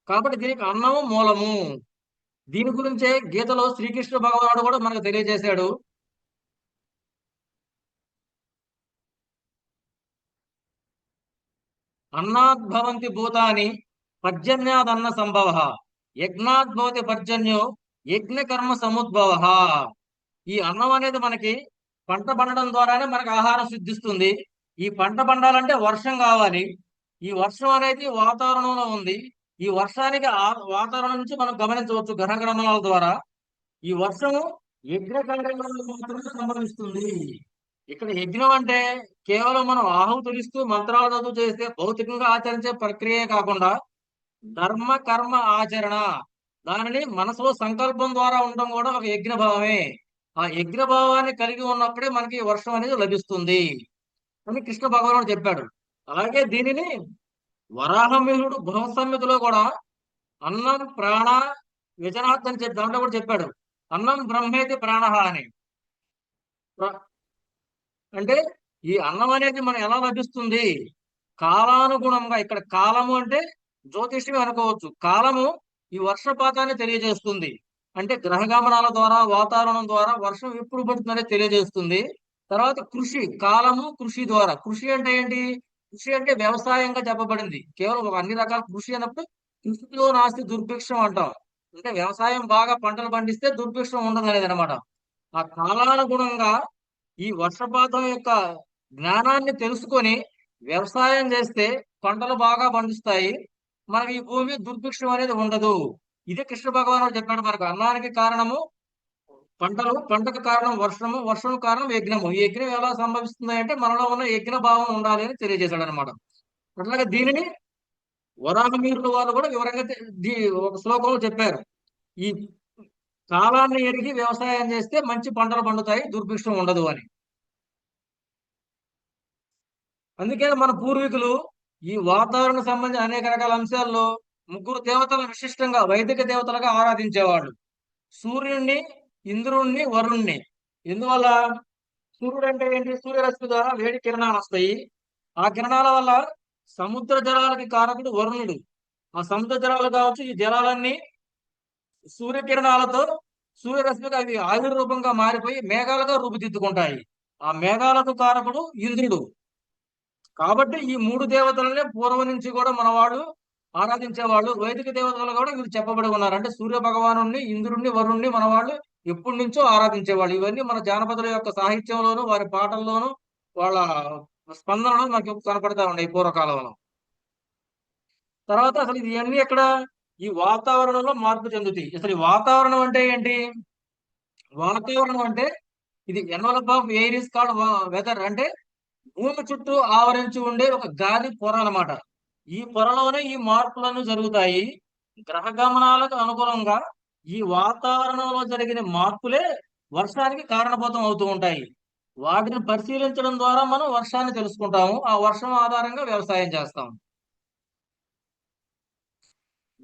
కాబట్టి దీనికి అన్నము మూలము. దీని గురించే గీతలో శ్రీకృష్ణ భగవానుడు కూడా మనకు తెలియజేశాడు. అన్నాద్భవంతి భూతాని పర్జన్యాదన్న సంభవ, యజ్ఞాద్భవతి పర్జన్యో యజ్ఞ కర్మ సముద్భవ. ఈ అన్నం అనేది మనకి పంట పండడం ద్వారానే మనకు ఆహారం సిద్ధిస్తుంది. ఈ పంట పండాలంటే వర్షం కావాలి. ఈ వర్షం అనేది వాతావరణంలో ఉంది. ఈ వర్షానికి వాతావరణం నుంచి మనం గమనించవచ్చు గ్రహగమనాల ద్వారా. ఈ వర్షము యజ్ఞ కార్యాలకు మాత్రమే సంభవిస్తుంది. ఇక్కడ యజ్ఞం అంటే కేవలం మనం ఆహుతులిస్తూ మంత్రాలు చదువు చేస్తే భౌతికంగా ఆచరించే ప్రక్రియ కాకుండా ధర్మ కర్మ ఆచరణ, దానిని మనసులో సంకల్పం ద్వారా ఉండడం కూడా ఒక యజ్ఞ భావమే. ఆ యజ్ఞ భావాన్ని కలిగి ఉన్నప్పుడే మనకి వర్షం అనేది లభిస్తుంది అని కృష్ణ భగవానుడు చెప్పాడు. అలాగే దీనిని వరాహమిహిరుడు బృహత్సంహితలో కూడా అన్నం ప్రాణ వ్యజనాత్ అని చెప్పి దాంట్లో కూడా చెప్పాడు. అన్నం బ్రహ్మేతి ప్రాణ అని. అంటే ఈ అన్నం అనేది మనం ఎలా లభిస్తుంది? కాలానుగుణంగా. ఇక్కడ కాలము అంటే జ్యోతిష్యం అనుకోవచ్చు. కాలము ఈ వర్షపాతాన్ని తెలియజేస్తుంది. అంటే గ్రహగమనాల ద్వారా, వాతావరణం ద్వారా వర్షం ఎప్పుడు పడుతుందనే తెలియజేస్తుంది. తర్వాత కృషి, కాలము కృషి ద్వారా. కృషి అంటే ఏంటి? కృషి అంటే వ్యవసాయంగా చెప్పబడింది. కేవలం అన్ని రకాల కృషి అన్నప్పుడు కృషిలో నాస్తి దుర్భిక్షం అంటాం. అంటే వ్యవసాయం బాగా పంటలు పండిస్తే దుర్భిక్షం ఉండదు అనేది అనమాట. ఆ కాలానుగుణంగా ఈ వర్షపాతం యొక్క జ్ఞానాన్ని తెలుసుకొని వ్యవసాయం చేస్తే పంటలు బాగా పండిస్తాయి. మనకి ఈ భూమి దుర్భిక్షం అనేది ఉండదు. ఇదే కృష్ణ భగవానుడు చెప్పాడు మనకు. అన్నానికి కారణము పంటలు, పంటకు కారణం వర్షము, వర్షం కారణం యజ్ఞము. ఈ యజ్ఞం ఎలా సంభవిస్తుంది అంటే మనలో ఉన్న యజ్ఞ భావం ఉండాలి అని తెలియజేశాడు అనమాట. అట్లాగే దీనిని వరాహమీరుల వాళ్ళు కూడా వివరంగా ఒక శ్లోకంలో చెప్పారు. ఈ కాలాన్ని ఎరిగి వ్యవసాయం చేస్తే మంచి పంటలు పండుతాయి, దుర్భిక్షం ఉండదు అని. అందుకే మన పూర్వీకులు ఈ వాతావరణ సంబంధించిన అనేక రకాల అంశాల్లో ముగ్గురు దేవతలను విశిష్టంగా వైదిక దేవతలుగా ఆరాధించేవాళ్ళు. సూర్యుడిని, ఇంద్రుణ్ణి, వరుణ్ణి. ఎందువల్ల? సూర్యుడు అంటే ఏంటి? సూర్యరశ్మి ద్వారా వేడి కిరణాలు వస్తాయి. ఆ కిరణాల వల్ల సముద్ర జలాలకి కారకుడు వరుణుడు. ఆ సముద్ర జలాలు కావచ్చు, ఈ జలాలన్నీ సూర్యకిరణాలతో సూర్యరశ్మికి అవి ఆవిరి రూపంగా మారిపోయి మేఘాలుగా రూపుదిద్దుకుంటాయి. ఆ మేఘాలకు కారకుడు ఇంద్రుడు. కాబట్టి ఈ మూడు దేవతలనే పూర్వం నుంచి కూడా మన వాళ్ళు ఆరాధించేవాళ్ళు. వైదిక దేవతలు కూడా వీళ్ళు చెప్పబడి ఉన్నారు. అంటే సూర్య భగవానుణ్ణి, ఇంద్రుణ్ణి, వరుణ్ణి మన వాళ్ళు ఎప్పటి నుంచో ఆరాధించేవాళ్ళు. ఇవన్నీ మన జానపదుల యొక్క సాహిత్యంలోను, వారి పాటల్లోను, వాళ్ళ స్పందనలో మనకి కనపడతా ఉన్నాయి పూర్వకాలంలో. తర్వాత అసలు ఇవన్నీ ఎక్కడ? ఈ వాతావరణంలో మార్పు చెందుతాయి. అసలు ఈ వాతావరణం అంటే ఏంటి? వాతావరణం అంటే ఇది envelope of air is called weather. అంటే భూమి చుట్టూ ఆవరించి ఉండే ఒక గాలి పొర అన్నమాట. ఈ పొరలోనే ఈ మార్పులను జరుగుతాయి. గ్రహ గమనాలకు అనుగుణంగా ఈ వాతావరణంలో జరిగిన మార్పులే వర్షానికి కారణభూతం అవుతూ ఉంటాయి. వాటిని పరిశీలించడం ద్వారా మనం వర్షాన్ని తెలుసుకుంటాము. ఆ వర్షం ఆధారంగా వ్యవసాయం చేస్తాము.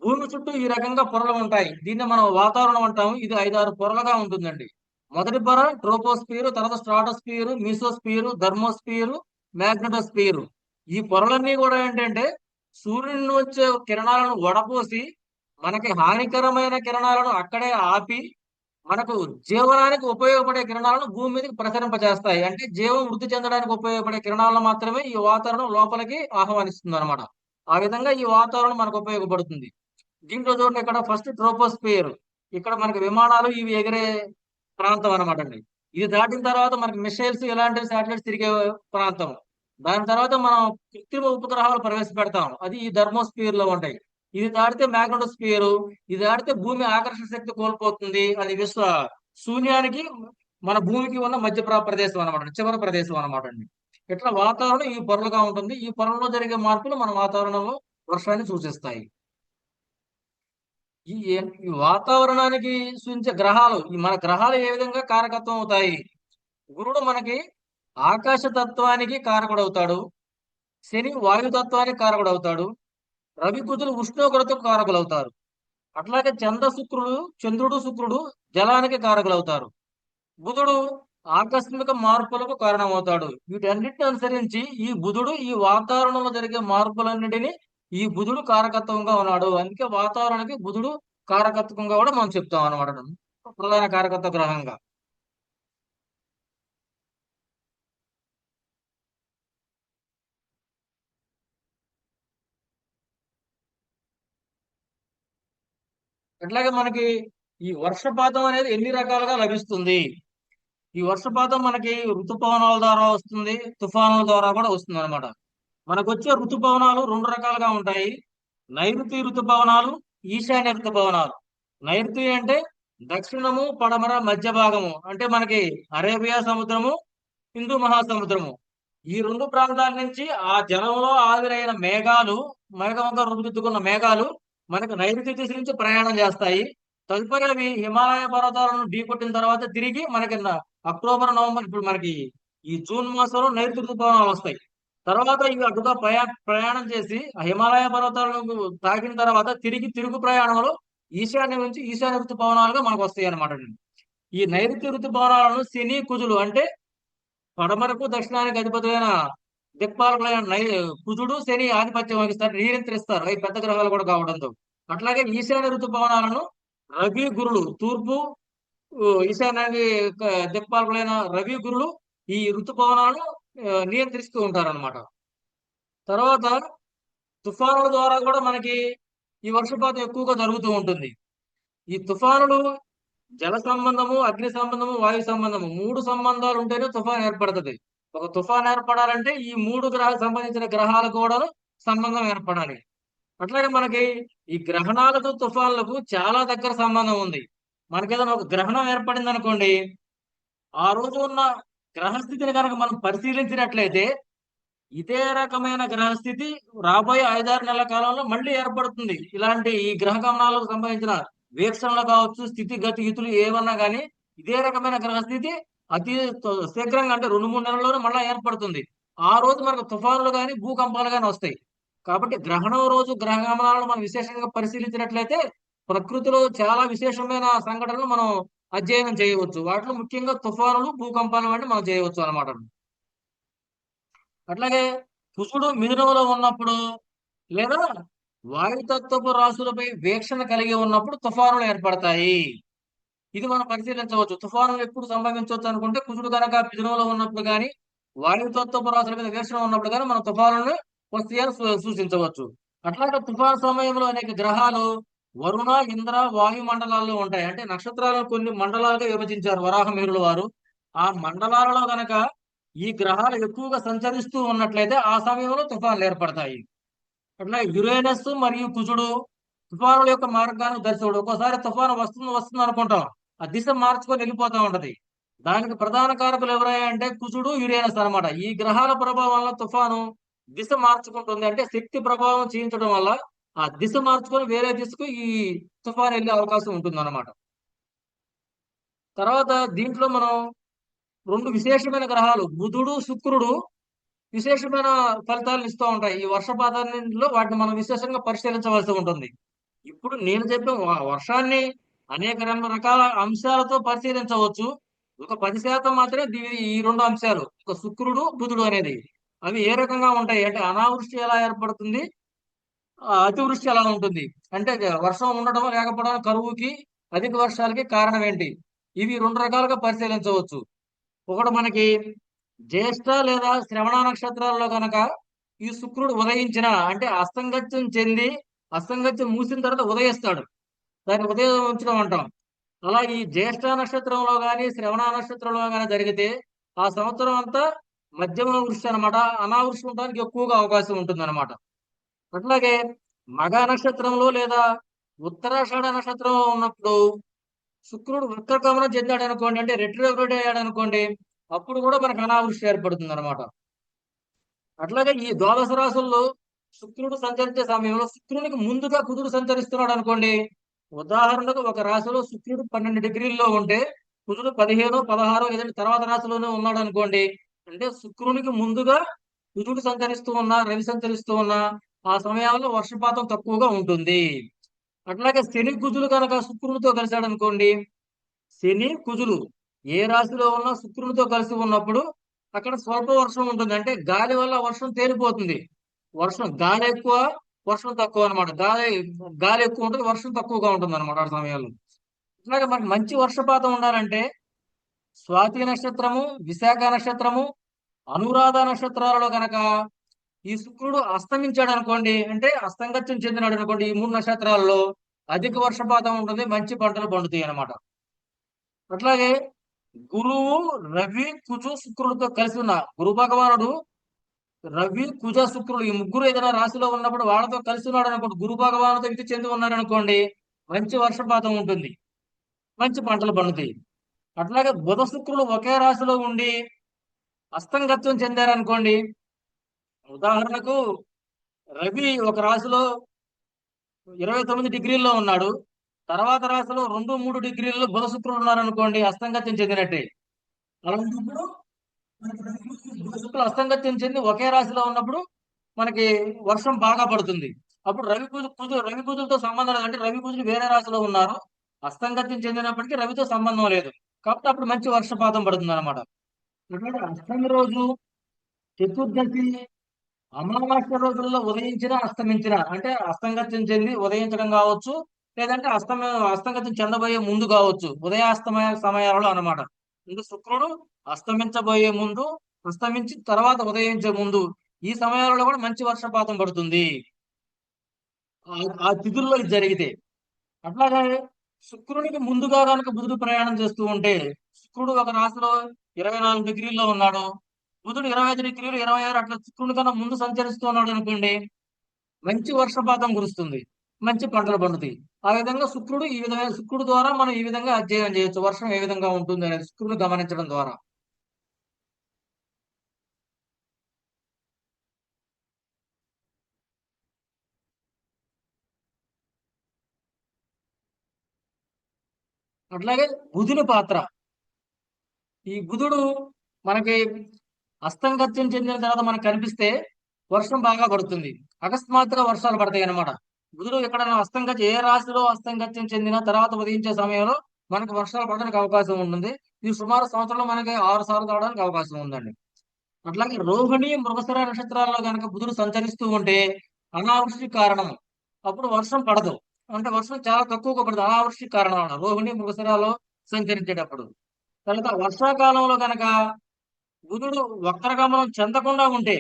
భూమి చుట్టూ ఈ రకంగా పొరలు ఉంటాయి. దీన్ని మనం వాతావరణం అంటాము. ఇది 5-6 పొరలుగా ఉంటుందండి. మొదటి పొర ట్రోపోస్ఫియర్, తర్వాత స్ట్రాటోస్ఫియర్, మీసోస్ఫియర్, థర్మోస్ఫియర్, మ్యాగ్నెటోస్ఫియర్. ఈ పొరలన్నీ కూడా ఏంటంటే సూర్యుని వచ్చే కిరణాలను వడపోసి మనకి హానికరమైన కిరణాలను అక్కడే ఆపి మనకు జీవనానికి ఉపయోగపడే కిరణాలను భూమి మీదకి ప్రసరింపజేస్తాయి. అంటే జీవం వృద్ధి చెందడానికి ఉపయోగపడే కిరణాలను మాత్రమే ఈ వాతావరణం లోపలికి ఆహ్వానిస్తుంది అనమాట. ఆ విధంగా ఈ వాతావరణం మనకు ఉపయోగపడుతుంది. దీంట్లో చూడండి, ఇక్కడ ఫస్ట్ ట్రోపోస్ఫియర్. ఇక్కడ మనకి విమానాలు ఇవి ఎగిరే ప్రాంతం అనమాట అండి. ఇది దాటిన తర్వాత మనకి మిసైల్స్, ఇలాంటి శాటిలైట్స్ తిరిగే ప్రాంతం. దాని తర్వాత మనం కృత్రిమ ఉపగ్రహాలు ప్రవేశపెడతాం. అది ఈ థర్మోస్ఫియర్ లో ఉంటాయి. ఇది దాటితే మ్యాగ్నెటోస్ఫియర్. ఇది దాటితే భూమి ఆకర్షణ శక్తి కోల్పోతుంది. అది శూన్యానికి మన భూమికి ఉన్న మధ్య ప్రదేశం అనమాట, చివరి ప్రదేశం అనమాట అండి. ఇట్లా వాతావరణం ఈ పొరలుగా ఉంటుంది. ఈ పొరల్లో జరిగే మార్పులు మన వాతావరణంలో వర్షాన్ని సూచిస్తాయి. ఈ ఈ వాతావరణానికి సూచించే గ్రహాలు, ఈ మన గ్రహాలు ఏ విధంగా కారకత్వం అవుతాయి? గురుడు మనకి ఆకాశతత్వానికి కారకుడవుతాడు. శని వాయుతత్వానికి కారకుడవుతాడు. రవి కుజులు ఉష్ణోగ్రతకు కారకులవుతారు. అట్లాగే చంద్రుడు శుక్రుడు జలానికి కారకులవుతారు. బుధుడు ఆకస్మిక మార్పులకు కారణమవుతాడు. వీటన్నిటిని అనుసరించి ఈ బుధుడు ఈ వాతావరణంలో జరిగే మార్పులన్నిటినీ ఈ బుధుడు కారకత్వంగా ఉన్నాడు. అందుకే వాతావరణానికి బుధుడు కారకత్వంగా కూడా మనం చెప్తాం అనమాట, ప్రధాన కారకత్వ గ్రహంగా. అట్లాగే మనకి ఈ వర్షపాతం అనేది ఎన్ని రకాలుగా లభిస్తుంది? ఈ వర్షపాతం మనకి ఋతుపవనాల ద్వారా వస్తుంది, తుఫానుల ద్వారా కూడా వస్తుంది అనమాట. మనకు వచ్చే ఋతుపవనాలు 2 రకాలుగా ఉంటాయి. నైరుతి ఋతుపవనాలు, ఈశాన్య ఋతుపవనాలు. నైరుతి అంటే దక్షిణము, పడమర, మధ్య భాగము. అంటే మనకి అరేబియా సముద్రము, హిందూ మహాసముద్రము. ఈ 2 ప్రాంతాల నుంచి ఆ జలంలో ఆవిరైన మేఘంగా రూపుదిద్దుకున్న మేఘాలు మనకు నైరుతి దిశ నుంచి ప్రయాణం చేస్తాయి. తదుపరి అవి హిమాలయ పర్వతాలను ఢీకొట్టిన తర్వాత తిరిగి మనకి అక్టోబర్, నవంబర్, ఇప్పుడు మనకి ఈ జూన్ మాసంలో నైరుతి ఋతుపవనాలు వస్తాయి. తర్వాత ఇవి అటుగా ప్రయాణం చేసి ఆ హిమాలయ పర్వతాలను తాకిన తర్వాత తిరుగు ప్రయాణంలో ఈశాన్య ఋతుపవనాలుగా మనకు వస్తాయి అనమాట. ఈ నైరుతి ఋతుపవనాలను శని కుజులు, అంటే పడమరకు దక్షిణానికి అధిపతులైన దిక్పాలకులైన కుజుడు, శని ఆధిపత్యం వహిస్తారు, నియంత్రిస్తారు. అవి పెద్ద గ్రహాలు కూడా కావడంతో. అట్లాగే ఈశాన్య ఋతుపవనాలను రవి గురులు, తూర్పు ఈశాన్యానికి దిక్పాలకులైన రవి గురులు ఈ ఋతుపవనాలను నియంత్రిస్తూ ఉంటారన్నమాట. తర్వాత తుఫానుల ద్వారా కూడా మనకి ఈ వర్షపాతం ఎక్కువగా జరుగుతూ ఉంటుంది. ఈ తుఫానులు జల సంబంధము, అగ్ని సంబంధము, వాయు సంబంధము 3 సంబంధాలు ఉంటేనే తుఫాన్ ఏర్పడుతుంది. ఒక తుఫాన్ ఏర్పడాలంటే ఈ 3 గ్రహాలకు సంబంధించిన గ్రహాలు కూడా సంబంధం ఏర్పడాలి. అట్లాగే మనకి ఈ గ్రహణాలకు తుఫాన్లకు చాలా దగ్గర సంబంధం ఉంది. మనకేదైనా ఒక గ్రహణం ఏర్పడింది అనుకోండి, ఆ రోజు ఉన్న గ్రహస్థితిని కనుక మనం పరిశీలించినట్లయితే ఇదే రకమైన గ్రహస్థితి రాబోయే 5-6 నెలల కాలంలో మళ్ళీ ఏర్పడుతుంది. ఇలాంటి ఈ గ్రహ గమనాలకు సంబంధించిన వీక్షణలు కావచ్చు, స్థితిగతులు ఏమన్నా కానీ ఇదే రకమైన గ్రహస్థితి అతి శీఘ్రంగా అంటే 2-3 నెలల్లోనే మళ్ళా ఏర్పడుతుంది. ఆ రోజు మనకు తుఫానులు కానీ భూకంపాలు కానీ వస్తాయి. కాబట్టి గ్రహణం రోజు గ్రహ గమనాలను మనం విశేషంగా పరిశీలించినట్లయితే ప్రకృతిలో చాలా విశేషమైన సంఘటనలు మనం అధ్యయనం చేయవచ్చు. వాటిలో ముఖ్యంగా తుఫానులు, భూకంపాలు వంటి మనం చేయవచ్చు అన్నమాట. అట్లాగే కుజుడు మిథునంలో ఉన్నప్పుడు లేదా వాయుతత్వపు రాశులపై వీక్షణ కలిగి ఉన్నప్పుడు తుఫానులు ఏర్పడతాయి. ఇది మనం పరిశీలించవచ్చు. తుఫానులు ఎప్పుడు సంభవించవచ్చు అనుకుంటే కుజుడు కనుక మిథునంలో ఉన్నప్పుడు కానీ వాయుతత్వపు రాశుల మీద వీక్షణ ఉన్నప్పుడు కానీ మనం తుఫానులను వస్తాయని సూచించవచ్చు. అట్లాగే తుఫాను సమయంలో అనేక గ్రహాలు వరుణ, ఇంద్ర, వాయు మండలాల్లో ఉంటాయి. అంటే నక్షత్రాలను కొన్ని మండలాలుగా విభజించారు వరాహమిహిరుల వారు. ఆ మండలాలలో గనక ఈ గ్రహాలు ఎక్కువగా సంచరిస్తూ ఉన్నట్లయితే ఆ సమయంలో తుఫాన్లు ఏర్పడతాయి. అట్లా యురేనస్ మరియు కుజుడు తుఫానుల యొక్క మార్గాన్ని దర్శకుడు. ఒక్కోసారి తుఫాను వస్తుంది అనుకుంటాం, ఆ దిశ మార్చుకొని వెళ్ళిపోతా ఉంటది. దానికి ప్రధాన కారకులు ఎవరయ్యా అంటే కుజుడు, యురేనస్ అన్నమాట. ఈ గ్రహాల ప్రభావం వల్ల తుఫాను దిశ మార్చుకుంటుంది. అంటే శక్తి ప్రభావం క్షీణించడం వల్ల ఆ దిశ మార్చుకొని వేరే దిశకు ఈ తుఫాను వెళ్ళే అవకాశం ఉంటుంది అన్నమాట. తర్వాత దీంట్లో మనం 2 విశేషమైన గ్రహాలు బుధుడు, శుక్రుడు విశేషమైన ఫలితాలను ఇస్తూ ఉంటాయి. ఈ వర్షపాతంలో వాటిని మనం విశేషంగా పరిశీలించవలసి ఉంటుంది. ఇప్పుడు నేను చెప్పే వర్షాన్ని అనేక రకాల అంశాలతో పరిశీలించవచ్చు. ఒక 10% మాత్రమే ఈ 2 అంశాలు, ఒక శుక్రుడు, బుధుడు అనేది. అవి ఏ రకంగా ఉంటాయి అంటే అనావృష్టి ఎలా ఏర్పడుతుంది, అతివృష్టి ఎలా ఉంటుంది, అంటే వర్షం ఉండడం లేకపోవడం, కరువుకి అధిక వర్షాలకి కారణం ఏంటి, ఇవి 2 రకాలుగా పరిశీలించవచ్చు. ఒకటి మనకి జ్యేష్ఠ లేదా శ్రవణ నక్షత్రాల్లో కనుక ఈ శుక్రుడు ఉదయించిన అంటే అస్తంగత్యం చెంది అస్తంగత్యం మూసిన తర్వాత ఉదయిస్తాడు, దాన్ని ఉదయించడం అంటాం. అలా ఈ జ్యేష్ఠ నక్షత్రంలో కానీ శ్రవణ నక్షత్రంలో కానీ జరిగితే ఆ సంవత్సరం అంతా మధ్యమ వృష్టి అనమాట, అనావృష్టి ఉండడానికి ఎక్కువగా అవకాశం ఉంటుంది అనమాట. అట్లాగే మగ నక్షత్రంలో లేదా ఉత్తరాషాఢ నక్షత్రంలో ఉన్నప్పుడు శుక్రుడు వక్రగమనం చెందాడు అనుకోండి, అంటే రెట్రోగ్రేడ్ అయ్యాడు అనుకోండి, అప్పుడు కూడా మనకు అనావృష్టి ఏర్పడుతుంది అనమాట. అట్లాగే ఈ ద్వాదశ రాశుల్లో శుక్రుడు సంచరించే సమయంలో శుక్రునికి ముందుగా కుజుడు సంచరిస్తున్నాడు అనుకోండి, ఉదాహరణకు ఒక రాశిలో శుక్రుడు 12 డిగ్రీల్లో ఉంటే కుజుడు 15, 16 ఏదంటే తర్వాత రాశిలోనే ఉన్నాడు అనుకోండి, అంటే శుక్రునికి ముందుగా కుజుడు సంచరిస్తూ ఉన్నా, రవి సంచరిస్తూ ఉన్నా ఆ సమయంలో వర్షపాతం తక్కువగా ఉంటుంది. అట్లాగే శని కుజులు కనుక శుక్రునితో కలిశాడు అనుకోండి, శని కుజులు ఏ రాశిలో ఉన్నా శుక్రునితో కలిసి ఉన్నప్పుడు అక్కడ స్వల్ప వర్షం ఉంటుంది. అంటే గాలి వల్ల వర్షం తేలిపోతుంది. గాలి ఎక్కువ, వర్షం తక్కువ అనమాట. గాలి ఎక్కువ ఉంటుంది, వర్షం తక్కువగా ఉంటుంది అనమాట ఆ సమయాల్లో. ఇట్లాగే మనకి మంచి వర్షపాతం ఉండాలంటే స్వాతి నక్షత్రము, విశాఖ నక్షత్రము, అనురాధ నక్షత్రాలలో కనుక ఈ శుక్రుడు అస్తమించాడు అనుకోండి, అంటే అస్తంగత్యం చెందినాడు అనుకోండి, ఈ 3 నక్షత్రాల్లో అధిక వర్షపాతం ఉంటుంది, మంచి పంటలు పండుతాయి అన్నమాట. అట్లాగే గురువు, రవి, కుజు, శుక్రుడితో కలిసి ఉన్న గురు భగవానుడు రవి, కుజ, శుక్రుడు ఈ ముగ్గురు ఏదైనా రాశిలో ఉన్నప్పుడు వాళ్ళతో కలిసి ఉన్నాడు అనుకోండి, గురు భగవానుతో ఇటు చెంది ఉన్నారు అనుకోండి, మంచి వర్షపాతం ఉంటుంది, మంచి పంటలు పండుతాయి. అట్లాగే బుధ, శుక్రుడు ఒకే రాశిలో ఉండి అస్తంగత్వం చెందారనుకోండి, ఉదాహరణకు రవి ఒక రాశిలో 29 డిగ్రీల్లో ఉన్నాడు, తర్వాత రాశిలో 2-3 డిగ్రీల్లో బుధ, శుక్రుడు ఉన్నారనుకోండి, అస్తంగత్యం చెందినట్టే. అలాంటప్పుడు శుక్రుడు అస్తంగత్యం చెంది ఒకే రాశిలో ఉన్నప్పుడు మనకి వర్షం బాగా పడుతుంది. అప్పుడు రవి కుజులతో సంబంధం లేదు, అంటే రవి కుజులు వేరే రాశిలో ఉన్నారు, అస్తంగత్యం చెందినప్పటికీ రవితో సంబంధం లేదు, కాబట్టి అప్పుడు మంచి వర్షపాతం పడుతుంది అనమాట. అష్టమి రోజు, చతుర్దశి, అమావాస్య రోజుల్లో ఉదయించిన అస్తమించిన అంటే అస్తంగత్యం చెంది ఉదయించడం కావచ్చు, లేదంటే అస్తంగత్యం చెందబోయే ముందు కావచ్చు, ఉదయాస్తమయ సమయాలలో అనమాట. ముందు శుక్రుడు అస్తమించబోయే ముందు, అస్తమించి తర్వాత ఉదయించే ముందు ఈ సమయాలలో కూడా మంచి వర్షపాతం పడుతుంది ఆ తిథుల్లో ఇది జరిగితే. అట్లాగే శుక్రునికి ముందుగా కనుక బుధుడు ప్రయాణం చేస్తూ ఉంటే, శుక్రుడు ఒక రాశిలో 24 డిగ్రీల్లో ఉన్నాడు, బుధుడు 25 డిగ్రీలు 26 అట్లా శుక్రుడి కన్నా ముందు సంచరిస్తూ ఉన్నాడు అనుకోండి, మంచి వర్షపాతం కురుస్తుంది, మంచి పంటలు పండుతాయి. ఆ విధంగా శుక్రుడు ద్వారా మనం ఈ విధంగా అధ్యయనం చేయొచ్చు, వర్షం ఏ విధంగా ఉంటుంది అనేది శుక్రుడు గమనించడం ద్వారా. అట్లాగే బుధుని పాత్ర. ఈ బుధుడు మనకి అస్తంగత్యం చెందిన తర్వాత మనకు కనిపిస్తే వర్షం బాగా పడుతుంది, అకస్మాత్తుగా వర్షాలు పడతాయి అన్నమాట. బుధుడు ఎక్కడ ఏ రాశిలో అస్తంగత్యం చెందిన తర్వాత ఉదయించే సమయంలో మనకు వర్షాలు పడడానికి అవకాశం ఉంటుంది. ఇది సుమారు సంవత్సరంలో మనకి 6 సార్లు రావడానికి అవకాశం ఉందండి. అట్లాగే రోహిణి మృగశిర నక్షత్రాల్లో కనుక బుధుడు సంచరిస్తూ ఉంటే అనావృష్టి కారణం, అప్పుడు వర్షం పడదు, అంటే వర్షం చాలా తక్కువగా పడదు, అనావృష్టి కారణం అన్న రోహిణి మృగశిరాలో సంచరించేటప్పుడు. తర్వాత వర్షాకాలంలో కనుక బుధుడు వక్రగమనం చెందకుండా ఉంటే,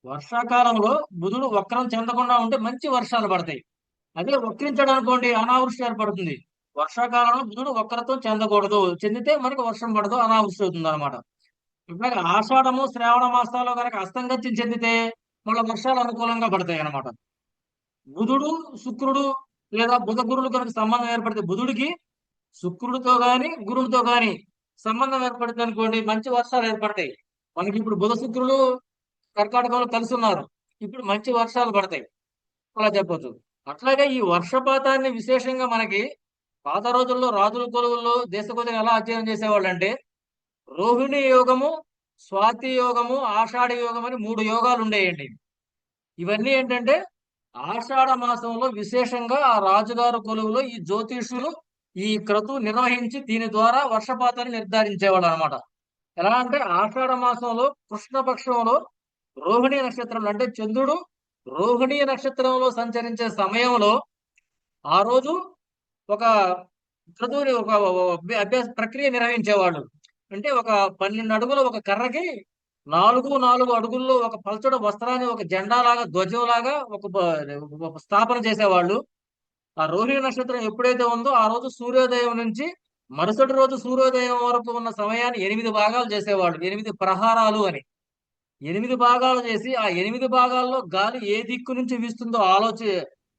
వర్షాకాలంలో బుధుడు వక్రం చెందకుండా ఉంటే మంచి వర్షాలు పడతాయి. అదే వక్రించడం అనుకోండి అనావృష్టి ఏర్పడుతుంది. వర్షాకాలంలో బుధుడు వక్రత్వం చెందకూడదు, చెందితే మనకు వర్షం పడదు, అనావృష్టి అవుతుంది అనమాట. ఇట్లాగే ఆషాఢము శ్రావణ మాసాల్లో కనుక అస్తంగత్యం చెందితే మళ్ళీ వర్షాలు అనుకూలంగా పడతాయి అన్నమాట. బుధుడు శుక్రుడు లేదా బుధ గురులు కనుక సంబంధం ఏర్పడితే, బుధుడికి శుక్రుడితో గాని గురుడితో గాని సంబంధం ఏర్పడుతుంది అనుకోండి, మంచి వర్షాలు ఏర్పడతాయి. మనకి ఇప్పుడు బుధ శుక్రులు కర్కాటకంలో కలిసి ఉన్నారు, ఇప్పుడు మంచి వర్షాలు పడతాయి, అలా చెప్పొచ్చు. అట్లాగే ఈ వర్షపాతాన్ని విశేషంగా మనకి పాత రోజుల్లో రాజుల కొలువుల్లో దేశ కొద్దిగా ఎలా అధ్యయనం చేసేవాళ్ళు అంటే, రోహిణి యోగము, స్వాతి యోగము, ఆషాఢ యోగం అని 3 యోగాలు ఉండేయండి. ఇవన్నీ ఏంటంటే ఆషాఢ మాసంలో విశేషంగా ఆ రాజుగారు కొలువులో ఈ జ్యోతిష్యులు ఈ క్రతువు నిర్వహించి దీని ద్వారా వర్షపాతాన్ని నిర్ధారించేవాళ్ళు అనమాట. ఎలా అంటే ఆషాఢ మాసంలో కృష్ణపక్షంలో రోహిణి నక్షత్రంలో, అంటే చంద్రుడు రోహిణి నక్షత్రంలో సంచరించే సమయంలో ఆ రోజు ఒక క్రతువుని ఒక అభ్యాస ప్రక్రియ నిర్వహించేవాళ్ళు. అంటే ఒక 12 అడుగుల ఒక కర్రకి 4 అడుగుల్లో ఒక పల్చడి వస్త్రాన్ని ఒక జెండాలాగా ధ్వజంలాగా ఒక స్థాపన చేసేవాళ్ళు. ఆ రోహిణి నక్షత్రం ఎప్పుడైతే ఉందో ఆ రోజు సూర్యోదయం నుంచి మరుసటి రోజు సూర్యోదయం వరకు ఉన్న సమయాన్ని 8 భాగాలు చేసేవాళ్ళు, 8 ప్రహారాలు అని. 8 భాగాలు చేసి ఆ 8 భాగాల్లో గాలి ఏ దిక్కు నుంచి వీస్తుందో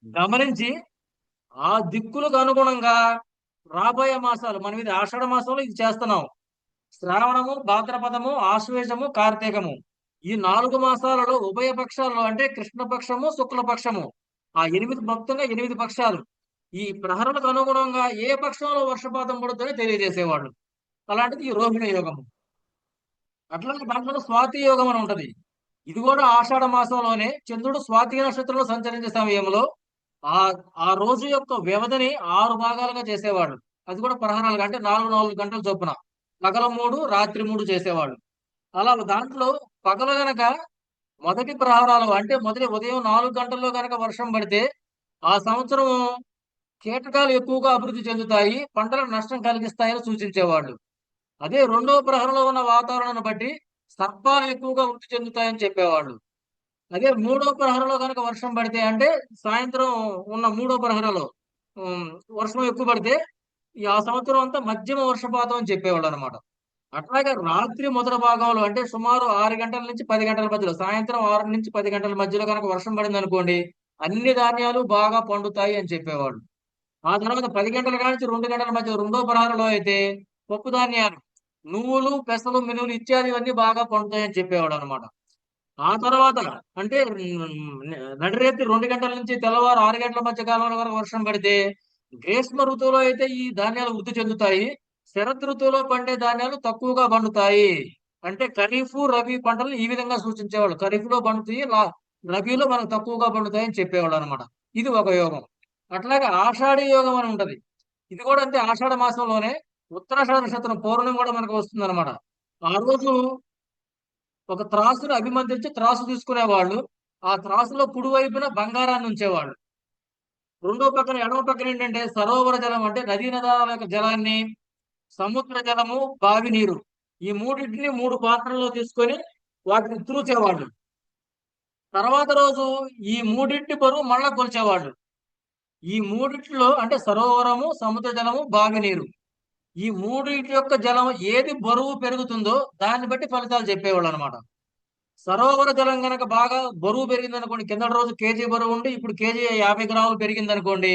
గమనించి ఆ దిక్కులకు అనుగుణంగా రాబోయే మాసాలు, మనం ఇది ఆషాఢ మాసంలో ఇది చేస్తున్నాం, శ్రావణము, భాద్రపదము, ఆశ్వేషము, కార్తీకము, ఈ 4 మాసాలలో ఉభయ పక్షాల్లో అంటే కృష్ణపక్షము, శుక్లపక్షము, ఆ 8 మొత్తంగా 8 పక్షాలు, ఈ ప్రహరణకు అనుగుణంగా ఏ పక్షంలో వర్షపాతం పడుతుందో తెలియజేసేవాళ్ళు. అలాంటిది ఈ రోహిణి యోగము. అట్లాగే దాంట్లో స్వాతి యోగం అని ఉంటది. ఇది కూడా ఆషాఢ మాసంలోనే చంద్రుడు స్వాతి నక్షత్రంలో సంచరించే సమయంలో ఆ ఆ రోజు యొక్క వ్యవధిని 6 భాగాలుగా చేసేవాళ్ళు. అది కూడా ప్రహరాలుగా, అంటే 4 గంటల చొప్పున, పగల 3 రాత్రి 3 చేసేవాళ్ళు. అలా దాంట్లో పగలు గనక మొదటి ప్రహరాలు అంటే మొదటి ఉదయం 4 గంటల్లో గనక వర్షం పడితే ఆ సంవత్సరం కీటకాలు ఎక్కువగా అభివృద్ధి చెందుతాయి, పంటలకు నష్టం కలిగిస్తాయని సూచించేవాళ్ళు. అదే రెండవ ప్రహరంలో ఉన్న వాతావరణాన్ని బట్టి సర్పాలు ఎక్కువగా వృద్ధి చెందుతాయని చెప్పేవాళ్ళు. అదే మూడో ప్రహరంలో కనుక వర్షం పడితే, అంటే సాయంత్రం ఉన్న మూడో ప్రహరంలో వర్షం ఎక్కువ పడితే ఆ సంవత్సరం అంతా మధ్యమ వర్షపాతం అని చెప్పేవాళ్ళు అనమాట. అట్లాగే రాత్రి మొదటి భాగంలో అంటే సుమారు 6 గంటల నుంచి 10 గంటల మధ్యలో, సాయంత్రం 6 నుంచి 10 గంటల మధ్యలో కనుక వర్షం పడింది అనుకోండి, అన్ని ధాన్యాలు బాగా పండుతాయి అని చెప్పేవాళ్ళు. ఆ తర్వాత 10 గంటల నుంచి 2 గంటల మధ్య రెండో ప్రహరంలో అయితే పప్పు ధాన్యాలు, నువ్వులు, పెసలు, మినువులు ఇత్యాది ఇవన్నీ బాగా పండుతాయని చెప్పేవాడు అనమాట. ఆ తర్వాత అంటే నడిరేత్రి 2 గంటల నుంచి తెల్లవారు 6 గంటల మధ్య కాలంలో కనుక వర్షం పడితే గ్రీష్మ ఋతువులో అయితే ఈ ధాన్యాలు వృద్ధి చెందుతాయి, శరత్ ఋతువులో పండే ధాన్యాలు తక్కువగా పండుతాయి. అంటే ఖరీఫ్, రబీ పంటలు ఈ విధంగా సూచించేవాళ్ళు. ఖరీఫ్ లో పండుతాయి, రబీలో మనకు తక్కువగా పండుతాయి అని చెప్పేవాళ్ళు అనమాట. ఇది ఒక యోగం. అట్లాగే ఆషాఢీ యోగం అని ఉంటది. ఇది కూడా అంతే, ఆషాఢ మాసంలోనే ఉత్తరాషాఢ నక్షత్రం పౌర్ణమి కూడా మనకు వస్తుంది అనమాట. ఆ రోజు ఒక త్రాసును అభిమంత్రించి త్రాసు తీసుకునేవాళ్ళు, ఆ త్రాసులో కుడి వైపున బంగారాన్ని ఉంచేవాళ్ళు. రెండో పక్కన ఎడమ పక్కన ఏంటంటే సరోవర జలం, అంటే నదీ నదాల యొక్క జలాన్ని, సముద్ర జలము, బావి నీరు, ఈ మూడింటిని 3 పాత్రల్లో తీసుకొని వాటిని త్రూచేవాళ్ళు. తర్వాత రోజు ఈ మూడింటి బరువు మళ్ళా కొలిచేవాళ్ళు. ఈ మూడిట్లో అంటే సరోవరము, సముద్ర జలము, బావి నీరు, ఈ మూడింటి యొక్క జలం ఏది బరువు పెరుగుతుందో దాన్ని బట్టి ఫలితాలు చెప్పేవాళ్ళు అనమాట. సరోవర జలం గనక బాగా బరువు పెరిగింది అనుకోండి, కిందటి రోజు కేజీ బరువు ఉండి ఇప్పుడు కేజీ 50 గ్రాములు పెరిగింది అనుకోండి,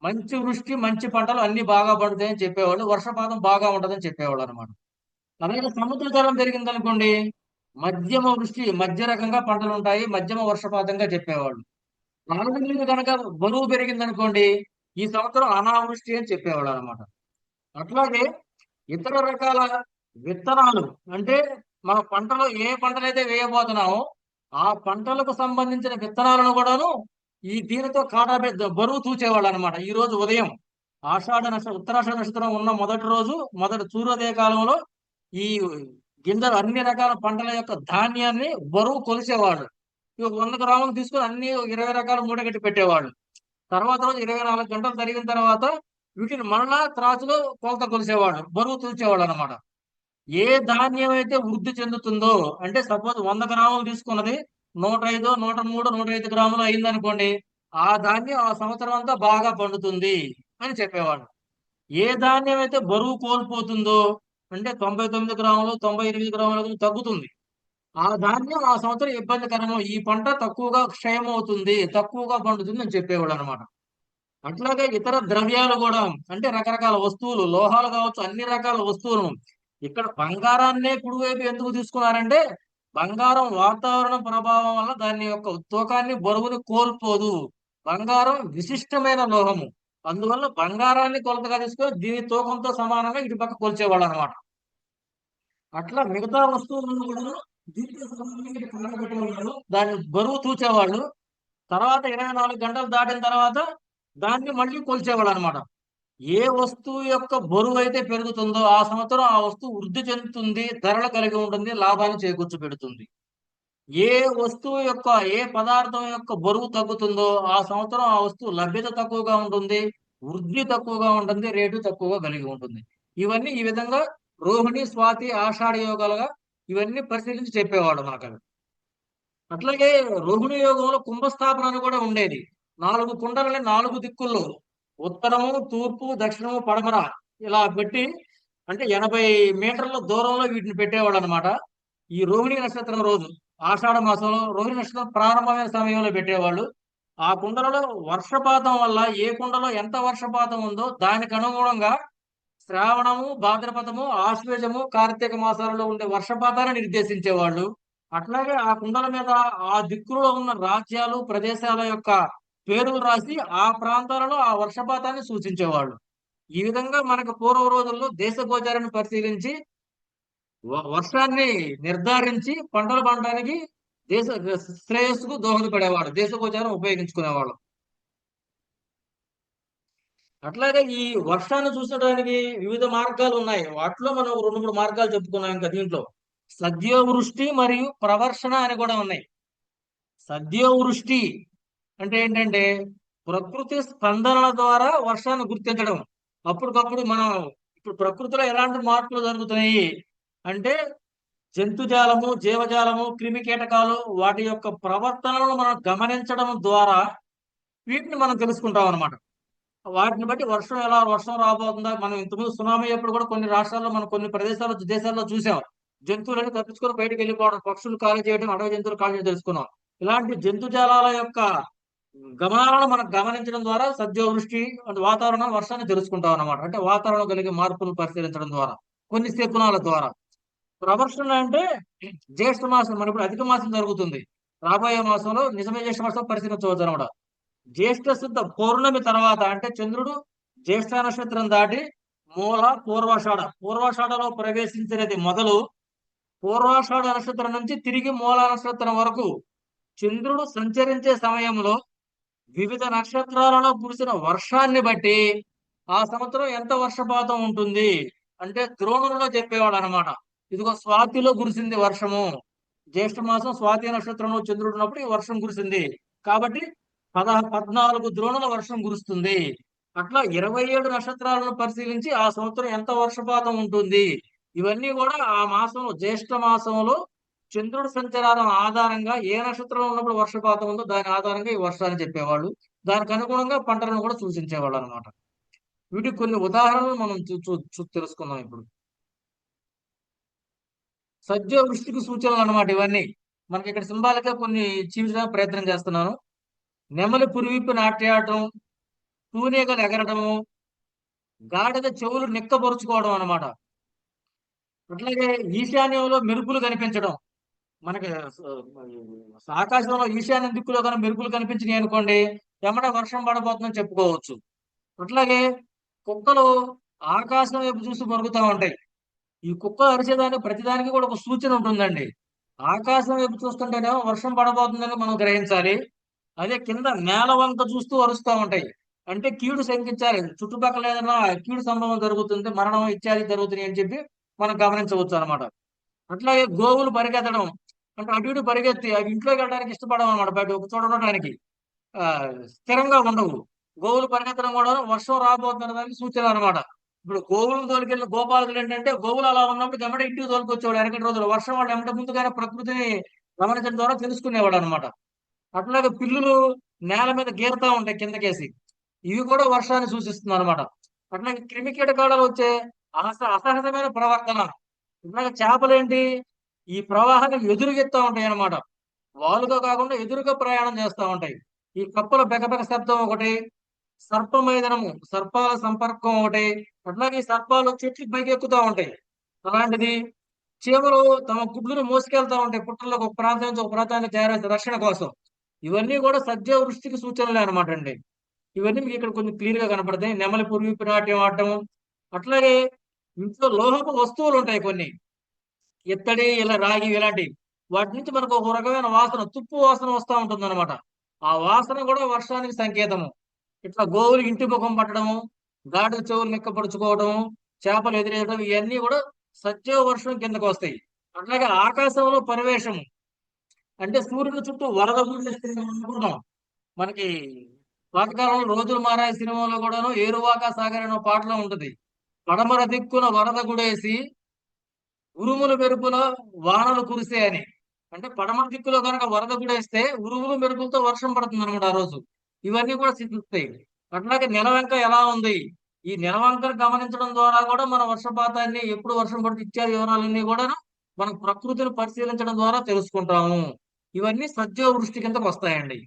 మంచి వృష్టి, మంచి పంటలు అన్ని బాగా పండుతాయని చెప్పేవాళ్ళు, వర్షపాతం బాగా ఉంటదని చెప్పేవాళ్ళు అనమాట. అలాగే సముద్ర జలం పెరిగింది అనుకోండి, మధ్యమ వృష్టి, మధ్య రకంగా పంటలు ఉంటాయి, మధ్యమ వర్షపాతంగా చెప్పేవాళ్ళు. నాలుగు నీళ్ళు కనుక బరువు పెరిగింది అనుకోండి, ఈ సంవత్సరం అనావృష్టి అని చెప్పేవాళ్ళు అనమాట. అట్లాగే ఇతర రకాల విత్తనాలు అంటే మన పంటలో ఏ పంటలైతే వేయబోతున్నామో ఆ పంటలకు సంబంధించిన విత్తనాలను కూడాను ఈ దీనితో బరువు తూచేవాళ్ళు అనమాట. ఈ రోజు ఉదయం ఉత్తరాషాఢ నక్షత్రం ఉన్న మొదటి రోజు, మొదటి సూర్యోదయ కాలంలో ఈ గింజలు అన్ని రకాల పంటల యొక్క ధాన్యాన్ని బరువు కొలిసేవాళ్ళు. 100 గ్రాములు తీసుకొని అన్ని 20 రకాల మూటగట్టి పెట్టేవాళ్ళు. తర్వాత రోజు 24 గంటలు జరిగిన తర్వాత వీటిని మళ్ళా త్రాసులో కొలత కొలిసేవాళ్ళు, బరువు తూచేవాళ్ళు అనమాట. ఏ ధాన్యం అయితే వృద్ధి చెందుతుందో అంటే సపోజ్ 100 గ్రాములు తీసుకున్నది 105, 103, 105 గ్రాములు అయింది అనుకోండి, ఆ ధాన్యం ఆ సంవత్సరం అంతా బాగా పండుతుంది అని చెప్పేవాళ్ళు. ఏ ధాన్యం అయితే బరువు కోల్పోతుందో అంటే 99 గ్రాములు, 98 గ్రాములు తగ్గుతుంది, ఆ ధాన్యం ఆ సంవత్సరం ఇబ్బందికరము, ఈ పంట తక్కువగా క్షయమవుతుంది, తక్కువగా పండుతుంది అని చెప్పేవాళ్ళు అనమాట. అట్లాగే ఇతర ద్రవ్యాలు కూడా అంటే రకరకాల వస్తువులు, లోహాలు కావచ్చు, అన్ని రకాల వస్తువులు. ఇక్కడ బంగారాన్నే కుడివైపు ఎందుకు తీసుకున్నారంటే బంగారం వాతావరణ ప్రభావం వల్ల దాని యొక్క తూకాన్ని, బరువుని కోల్పోదు. బంగారం విశిష్టమైన లోహము, అందువల్ల బంగారాన్ని కొలతగా తీసుకొని దీని తూకంతో సమానంగా ఇటు పక్క కొలిచేవాళ్ళు అనమాట. అట్లా మిగతా వస్తువులను కూడా దీంతో సమానంగా కలగబెట్టేవాళ్ళు, దాన్ని బరువు తూచేవాళ్ళు. తర్వాత 24 గంటలు దాటిన తర్వాత దాన్ని మళ్ళీ కొలిచేవాళ్ళు అనమాట. ఏ వస్తువు యొక్క బరువు అయితే పెరుగుతుందో ఆ సంవత్సరం ఆ వస్తువు వృద్ధి చెందుతుంది, ధరలు కలిగి ఉంటుంది, లాభాన్ని చేకూర్చి పెడుతుంది. ఏ వస్తువు యొక్క, ఏ పదార్థం యొక్క బరువు తగ్గుతుందో ఆ సంవత్సరం ఆ వస్తువు లభ్యత తక్కువగా ఉంటుంది, వృద్ధి తక్కువగా ఉంటుంది, రేటు తక్కువగా కలిగి ఉంటుంది. ఇవన్నీ ఈ విధంగా రోహిణి, స్వాతి, ఆషాఢ యోగాలుగా ఇవన్నీ పరిశీలించి చెప్పేవాడు మనకు. అట్లాగే రోహిణి యోగంలో కుంభస్థాపన అని కూడా ఉండేది. 4 కుండలని 4 దిక్కుల్లో ఉత్తరము, తూర్పు, దక్షిణము, పడమర ఇలా పెట్టి అంటే 80 మీటర్ల దూరంలో వీటిని పెట్టేవాడు అనమాట. ఈ రోహిణి నక్షత్రం రోజు, ఆషాఢ మాసంలో రోహిణి నక్షత్రం ప్రారంభమైన సమయంలో పెట్టేవాళ్ళు. ఆ కుండలలో వర్షపాతం వల్ల ఏ కుండలో ఎంత వర్షపాతం ఉందో దానికి అనుగుణంగా శ్రావణము, భాద్రపదము, ఆశ్వేజము, కార్తీక మాసాలలో ఉండే వర్షపాతాన్ని నిర్దేశించేవాళ్ళు. అట్లాగే ఆ కుండల మీద ఆ దిక్కులో ఉన్న రాజ్యాలు, ప్రదేశాల యొక్క పేర్లు రాసి ఆ ప్రాంతాలలో ఆ వర్షపాతాన్ని సూచించేవాళ్ళు. ఈ విధంగా మనకు పూర్వ రోజుల్లో దేశ గోచారాన్ని పరిశీలించి వర్షాన్ని నిర్ధారించి పంటలు పండడానికి దేశ శ్రేయస్సుకు దోహదపడేవాడు, దేశ గోచారం ఉపయోగించుకునేవాళ్ళు. అట్లాగే ఈ వర్షాన్ని చూసడానికి వివిధ మార్గాలు ఉన్నాయి. వాటిలో మనం 2-3 మార్గాలు చెప్పుకున్నాం. ఇంకా దీంట్లో సద్యోవృష్టి మరియు ప్రవర్షణ అని కూడా ఉన్నాయి. సద్యోవృష్టి అంటే ఏంటంటే ప్రకృతి స్పందనల ద్వారా వర్షాన్ని గుర్తించడం. అప్పటికప్పుడు మనం ఇప్పుడు ప్రకృతిలో ఎలాంటి మార్పులు జరుగుతున్నాయి అంటే జంతుజాలము, జీవజాలము, క్రిమి కీటకాలు వాటి యొక్క ప్రవర్తనలను మనం గమనించడం ద్వారా వీటిని మనం తెలుసుకుంటాం అనమాట. వాటిని బట్టి వర్షం రాబోతుందా, మనం ఇంతకుముందు సునామీ అప్పుడు కూడా కొన్ని రాష్ట్రాల్లో, మనం కొన్ని ప్రదేశాల్లో, దేశాల్లో చూసాం. జంతువులని తప్పించుకొని బయటకు వెళ్ళిపోవడం, పక్షులు ఖాళీ చేయడం, అడవి జంతువులు ఖాళీ చేయడం తెలుసుకున్నాం. ఇలాంటి జంతుజాలాల యొక్క గమనాలను మనం గమనించడం ద్వారా సద్యోవృష్టి అంటే వాతావరణం, వర్షాన్ని తెలుసుకుంటాం అన్నమాట. అంటే వాతావరణం కలిగే మార్పులు పరిశీలించడం ద్వారా, కొన్ని శకునాల ద్వారా. ప్రవర్షణ అంటే జ్యేష్ఠ మాసం, మన ఇప్పుడు అధిక మాసం జరుగుతుంది, రాబోయే మాసంలో నిజమే జ్యేష్ఠ మాసం పరిశీలించవచ్చు అనమాట. జ్యేష్ఠ శుద్ధ పౌర్ణమి తర్వాత అంటే చంద్రుడు జ్యేష్ఠ నక్షత్రం దాటి మూల, పూర్వాషాఢలో ప్రవేశించినది మొదలు పూర్వాషాఢ నక్షత్రం నుంచి తిరిగి మూల నక్షత్రం వరకు చంద్రుడు సంచరించే సమయంలో వివిధ నక్షత్రాలలో కురిసిన వర్షాన్ని బట్టి ఆ సంవత్సరం ఎంత వర్షపాతం ఉంటుంది అంటే ద్రోణులలో చెప్పేవాడు అనమాట. ఇదిగో స్వాతిలో కురిసింది వర్షము, జ్యేష్ఠ మాసం స్వాతి నక్షత్రంలో చంద్రుడు ఉన్నప్పుడు ఈ వర్షం కురిసింది కాబట్టి 14 ద్రోణుల వర్షం కురుస్తుంది. అట్లా 27 నక్షత్రాలను పరిశీలించి ఆ సంవత్సరం ఎంత వర్షపాతం ఉంటుంది, ఇవన్నీ కూడా ఆ మాసంలో, జ్యేష్ఠ మాసంలో చంద్రుడి సంచారం ఆధారంగా ఏ నక్షత్రంలో ఉన్నప్పుడు వర్షపాతం ఉందో దాని ఆధారంగా ఈ వర్షాన్ని చెప్పేవాళ్ళు. దానికి అనుగుణంగా పంటలను కూడా సూచించేవాళ్ళు అనమాట. వీటికి కొన్ని ఉదాహరణలు మనం తెలుసుకుందాం ఇప్పుడు. సద్య వృష్టికి సూచనలు అనమాట ఇవన్నీ. మనకి ఇక్కడ సింబాలిక్ గా కొన్ని చూపించడానికి ప్రయత్నం చేస్తున్నాను. నెమలి పురివిప్పి నాట్యాడటం, తూనీగలు ఎగరటము, గాడిద చెవులు నిక్కబరుచుకోవడం అనమాట. అట్లాగే ఈశాన్యంలో మెరుపులు కనిపించడం. మనకి ఆకాశంలో ఈశాన్య దిక్కులో కనుక మెరుపులు కనిపించినాయి అనుకోండి, ఎమ్మడే వర్షం పడబోతుందని చెప్పుకోవచ్చు. అట్లాగే కుక్కలు ఆకాశం వైపు చూసి మరుగుతూ ఉంటాయి. ఈ కుక్క అరిచేదానికి ప్రతిదానికి కూడా ఒక సూచన ఉంటుందండి. ఆకాశం వైపు చూస్తుంటేనేమో వర్షం పడబోతుందని మనం గ్రహించాలి. అదే కింద నేల వంక చూస్తూ అరుస్తూ ఉంటాయి. అంటే కీడు శంకించాలి, చుట్టుపక్కల ఏదైనా కీడు సంభవం జరుగుతుంది, మరణం ఇత్యాది జరుగుతున్నాయి అని చెప్పి మనం గమనించవచ్చు అనమాట. అట్లాగే గోవులు పరిగెత్తడం, అంటే అటు ఇటు పరిగెత్తి అవి ఇంట్లోకి వెళ్ళడానికి ఇష్టపడడం అనమాట. బయట ఒక చోట ఉండడానికి స్థిరంగా ఉండవు. గోవులు పరిగెత్తడం కూడా వర్షం రాబోతున్న దానికి సూచన అనమాట. ఇప్పుడు గోవులను తోలుకెళ్ళిన గోపాలకులు ఏంటంటే గోవులు అలా ఉన్నప్పుడు ఎమ్మటే ఇంటికి తోలుకొచ్చేవాడు. వెనకటి రోజులు వర్షం వాళ్ళు ఎమ్మటే ముందుగానే ప్రకృతిని గమనించడం ద్వారా తెలుసుకునేవాడు అనమాట. అట్లాగే పిల్లులు నేల మీద గీరుతా ఉంటాయి కిందకేసి, ఇవి కూడా వర్షాన్ని సూచిస్తుంది అనమాట. అట్లాగే క్రిమి కీటకాలలో వచ్చే అసహజమైన ప్రవర్తన. ఇట్లాగే చేపలేంటి, ఈ ప్రవాహాన్ని ఎదురుగెత్తా ఉంటాయి అన్నమాట. వాలుగా కాకుండా ఎదురుగా ప్రయాణం చేస్తూ ఉంటాయి. ఈ కప్పల బెకబెక శబ్దం ఒకటి, సర్పమైదనము సర్పాల సంపర్కం ఒకటి, అట్లాగే ఈ సర్పాలు చెట్లు పైకి ఎక్కుతూ ఉంటాయి. అలాంటిది చీమలు తమ గుడ్లను మోసుకెళ్తా ఉంటాయి పుట్టల్లో, ఒక ప్రాంతం నుంచి ఒక ప్రాంతానికి చేరే రక్షణ కోసం. ఇవన్నీ కూడా సద్య వృష్టికి సూచనలే అనమాట అండి. ఇవన్నీ మీకు ఇక్కడ కొంచెం క్లియర్ గా కనపడతాయి. నెమలి పురివిప్పి నాట్యం ఆడటం. అట్లాగే ఇంట్లో లోహపు వస్తువులు ఉంటాయి కొన్ని, ఇత్తడి ఇలా రాగి ఇలాంటివి. వాటి నుంచి మనకు ఒక రకమైన వాసన, తుప్పు వాసన వస్తూ ఉంటుంది అనమాట. ఆ వాసన కూడా వర్షానికి సంకేతము. ఇట్లా గోవులు ఇంటి ముఖం పట్టడము, గాడిద చెవులు నిక్కపరుచుకోవడము, చేపలు ఎదిరేయడం, ఇవన్నీ కూడా సత్య వర్షం కిందకు వస్తాయి. అట్లాగే ఆకాశంలో పరివేషము, అంటే సూర్యుడు చుట్టూ వరద అనుకుంటాం. మనకి పాతకాలంలో రోజులు మారాయి సినిమాలో కూడాను ఏరువాక సాగర్ అనే పాటలో ఉంటది. పడమర దిక్కున వరద గుడేసి ఉరుములు మెరుపుల వానలు కురిసే అని. అంటే పడమర దిక్కులో కనుక వరద గుడేస్తే ఉరుములు మెరుపులతో వర్షం పడుతుంది అనమాట ఆ రోజు. ఇవన్నీ కూడా సిద్ధిస్తాయి. అట్లాగే నెలవంక ఎలా ఉంది, ఈ నెలవంకను గమనించడం ద్వారా కూడా మన వర్షపాతాన్ని, ఎప్పుడు వర్షం పడుతుంది ఇత్యాది వివరాలన్నీ కూడా మనం ప్రకృతిని పరిశీలించడం ద్వారా తెలుసుకుంటాము. ఇవన్నీ సద్య వృష్టి కిందకు వస్తాయండి.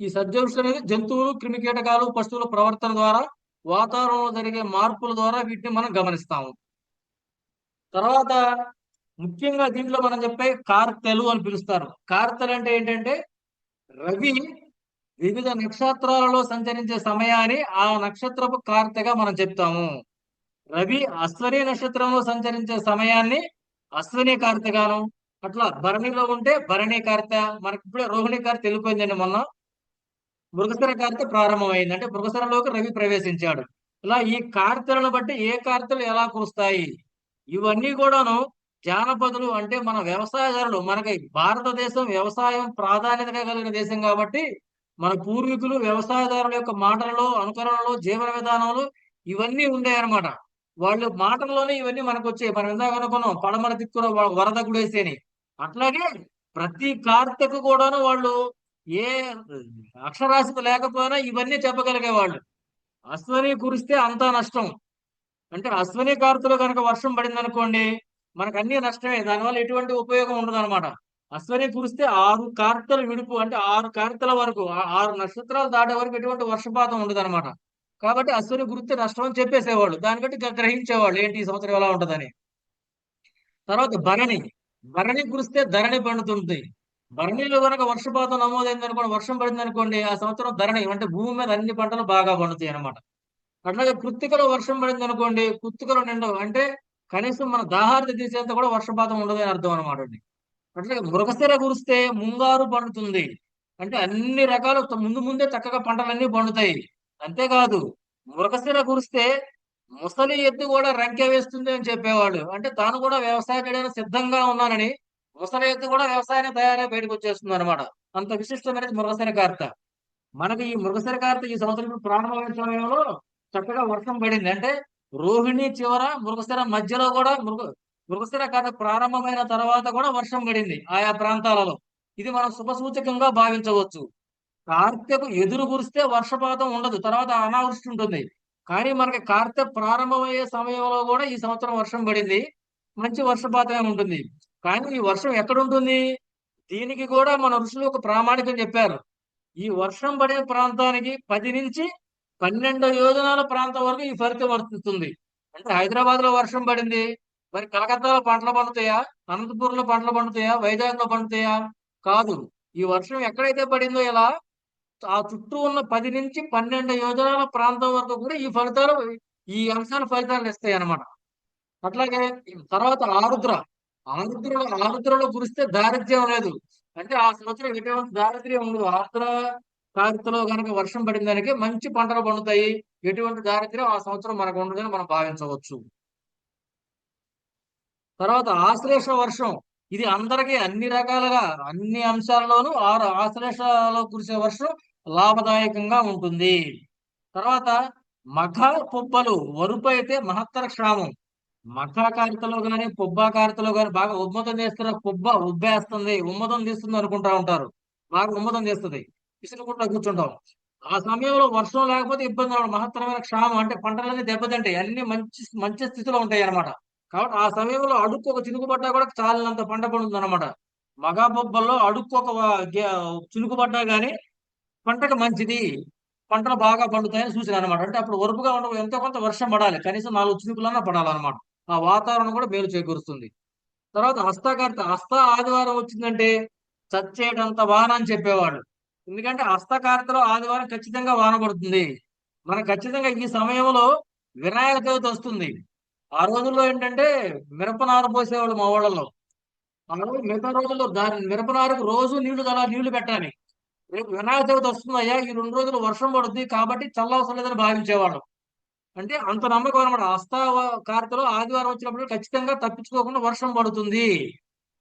ఈ సద్య వృష్టి అనేది జంతువులు, క్రిమికీటకాలు, పశువుల ప్రవర్తన ద్వారా, వాతావరణంలో జరిగే మార్పుల ద్వారా వీటిని మనం గమనిస్తాము. తర్వాత ముఖ్యంగా దీంట్లో మనం చెప్పే కార్తెలు అని పిలుస్తారు. కార్తెలు అంటే ఏంటంటే రవి వివిధ నక్షత్రాలలో సంచరించే సమయాన్ని ఆ నక్షత్రపు కార్తెగా మనం చెప్తాము. రవి అశ్వని నక్షత్రంలో సంచరించే సమయాన్ని అశ్వని కార్తెగాను, అట్లా భరణిలో ఉంటే భరణి కార్తె, మనకి ఇప్పుడే రోహిణి కార్తె వెళ్ళిపోయిందండి. మొన్న మృగశిర కార్తె ప్రారంభమైంది, అంటే మృగశిరలోకి రవి ప్రవేశించాడు. ఇలా ఈ కార్తెలను బట్టి ఏ కార్తెలు ఎలా కురుస్తాయి, ఇవన్నీ కూడాను జానపదులు, అంటే మన వ్యవసాయదారులు, మనకి భారతదేశం వ్యవసాయం ప్రాధాన్యతగా కలిగిన దేశం కాబట్టి మన పూర్వీకులు వ్యవసాయదారుల యొక్క మాటలలో, అనుకరణలో, జీవన విధానంలో ఇవన్నీ ఉండేవన్నమాట. వాళ్ళు మాటల్లోనే ఇవన్నీ మనకు వచ్చాయి. మనం ఇందాక అనుకున్నాం పడమర దిక్కున వరద గుడేసేని. అట్లాగే ప్రతి కార్తెకు కూడాను వాళ్ళు ఏ అక్షరాస్యత లేకపోయినా ఇవన్నీ చెప్పగలిగేవాళ్ళు. అశ్వని కురిస్తే అంతా నష్టం, అంటే అశ్వని కార్తెలో కనుక వర్షం పడింది అనుకోండి మనకు అన్ని నష్టమే, దానివల్ల ఎటువంటి ఉపయోగం ఉండదు అనమాట. అశ్వని కురిస్తే 6 కార్తెల విడుపు, అంటే 6 కార్తెల వరకు, 6 నక్షత్రాలు దాటే వరకు ఎటువంటి వర్షపాతం ఉండదు అనమాట. కాబట్టి అశ్వని కురిస్తే నష్టం అని చెప్పేసేవాళ్ళు, దాన్ని బట్టి గ్రహించేవాళ్ళు ఏంటి ఈ సంవత్సరం ఎలా ఉంటదని. తర్వాత భరణి, భరణి కురిస్తే ధరణి పండుతుంది. భరణిలో కనుక వర్షపాతం నమోదైంది అనుకోండి, వర్షం పడింది అనుకోండి, ఆ సంవత్సరం ధరణి అంటే భూమి మీద అన్ని పంటలు బాగా పండుతాయి అనమాట. అట్లాగే కృత్తికలో వర్షం పడింది అనుకోండి, కృత్తికలో నిండవు, అంటే కనీసం మన దాహార్తి తీసేంత కూడా వర్షపాతం ఉండదు అని అర్థం అనమాట అండి. అట్లాగే మృగశిర కురిస్తే ముంగారు పండుతుంది, అంటే అన్ని రకాల ముందే చక్కగా పంటలన్నీ పండుతాయి. అంతేకాదు మృగశిర కురిస్తే ముసలి ఎద్దు కూడా రంకె వేస్తుంది అని చెప్పేవాళ్ళు, అంటే తాను కూడా వ్యవసాయం చేయడానికి సిద్ధంగా ఉన్నానని ముసలి ఎద్దు కూడా వ్యవసాయాన్ని తయారై బయటకు వచ్చేస్తుంది అనమాట. అంత విశిష్టమైనది మృగశిర కార్తె. మనకి ఈ మృగశిర కార్తె ఈ సంవత్సరం ప్రారంభమైన సమయంలో చక్కగా వర్షం పడింది, అంటే రోహిణి చివర మృగశిర మధ్యలో కూడా మృగశిర కార్తె ప్రారంభమైన తర్వాత కూడా వర్షం పడింది ఆయా ప్రాంతాలలో. ఇది మనం శుభసూచకంగా భావించవచ్చు. కార్తెకు ఎదురు కురిస్తే వర్షపాతం ఉండదు, తర్వాత అనావృష్టి ఉంటుంది. కానీ మనకి కార్తె ప్రారంభమయ్యే సమయంలో కూడా ఈ సంవత్సరం వర్షం పడింది, మంచి వర్షపాతమే ఉంటుంది. కానీ ఈ వర్షం ఎక్కడ ఉంటుంది? దీనికి కూడా మన ఋషులు ఒక ప్రామాణికం చెప్పారు. ఈ వర్షం పడే ప్రాంతానికి 10 నుంచి 12 యోజనాల ప్రాంతం వరకు ఈ ఫలితం వర్తిస్తుంది. అంటే హైదరాబాద్ లో వర్షం పడింది, మరి కలకత్తాలో పంటలు పండుతాయా, అనంతపురంలో పంటలు పండుతాయా, వైజాగ్ లో పండుతాయా? కాదు. ఈ వర్షం ఎక్కడైతే పడిందో ఇలా ఆ చుట్టూ ఉన్న 10 నుంచి 12 యోజనాల ప్రాంతం వరకు కూడా ఈ ఫలితాలు, ఈ అంశాలు ఫలితాలు ఇస్తాయి అన్నమాట. అట్లాగే తర్వాత ఆరుద్రలో కురిస్తే దారిద్ర్యం లేదు. అంటే ఆ సంవత్సరం ఎటువంటి దారిద్ర్యం ఉండదు. ఆరుద్ర కారితలో కనుక వర్షం పడిన దానికి మంచి పంటలు పండుతాయి, ఎటువంటి దారిద్ర్యం ఆ సంవత్సరం మనకు ఉండదని మనం భావించవచ్చు. తర్వాత ఆశ్లేష వర్షం, ఇది అందరికీ అన్ని రకాలుగా అన్ని అంశాల్లోనూ ఆశ్లేషలో కురిసే వర్షం లాభదాయకంగా ఉంటుంది. తర్వాత మఖ పుబ్బలు, వరుపు అయితే మహత్తర క్షామం. మఖా కారితలో గాని పుబ్బా కారితలో గాని బాగా ఉమ్మతం చేస్తున్న పుబ్బ ఉబ్బేస్తుంది, ఉమ్మతం తీస్తుంది అనుకుంటా ఉంటారు. బాగా ఉమ్మతం చేస్తుంది, విసురుకుంటా కూర్చుంటాం. ఆ సమయంలో వర్షం లేకపోతే ఇబ్బంది అవ్వడం, మహత్తరమైన క్షామం, అంటే పంటలన్నీ దెబ్బతింటాయి, అన్ని మంచి మంచి స్థితిలో ఉంటాయి అన్నమాట. కాబట్టి ఆ సమయంలో అడుక్కు ఒక చినుకు పడ్డా కూడా చాలినంత పంట పండుతుంది అనమాట. మగా బొబ్బల్లో అడుక్కు ఒక చినుకు పడ్డా గానీ పంటకు మంచిది, పంటలు బాగా పండుతాయని సూచన అనమాట. అంటే అప్పుడు వరుపుగా ఉండవు, ఎంతో కొంత వర్షం పడాలి, కనీసం 4 చినుకులన్నా పడాలన్నమాట. ఆ వాతావరణం కూడా మేలు చేకూరుస్తుంది. తర్వాత హస్త ఆదివారం వచ్చిందంటే చచ్చేటంత వాన అని చెప్పేవాడు. ఎందుకంటే హస్తకార్తెలో ఆదివారం ఖచ్చితంగా వాన పడుతుంది. మనకు ఖచ్చితంగా ఈ సమయంలో వినాయక చవితి వస్తుంది. ఆ రోజుల్లో ఏంటంటే మిరపనారు పోసేవాళ్ళు మా ఊళ్ళలో. ఆ రోజు మిగతా రోజుల్లో దాని మిరపనారుకు రోజు నీళ్లు పెట్టాలి. రేపు వినాయక చవితి వస్తుందయ్యా, ఈ 2 రోజులు వర్షం పడుద్ది కాబట్టి చల్లవసరం లేదని భావించేవాళ్ళం. అంటే అంత నమ్మకం అనమాట. కార్తెలో ఆదివారం వచ్చినప్పుడు ఖచ్చితంగా తప్పించుకోకుండా వర్షం పడుతుంది.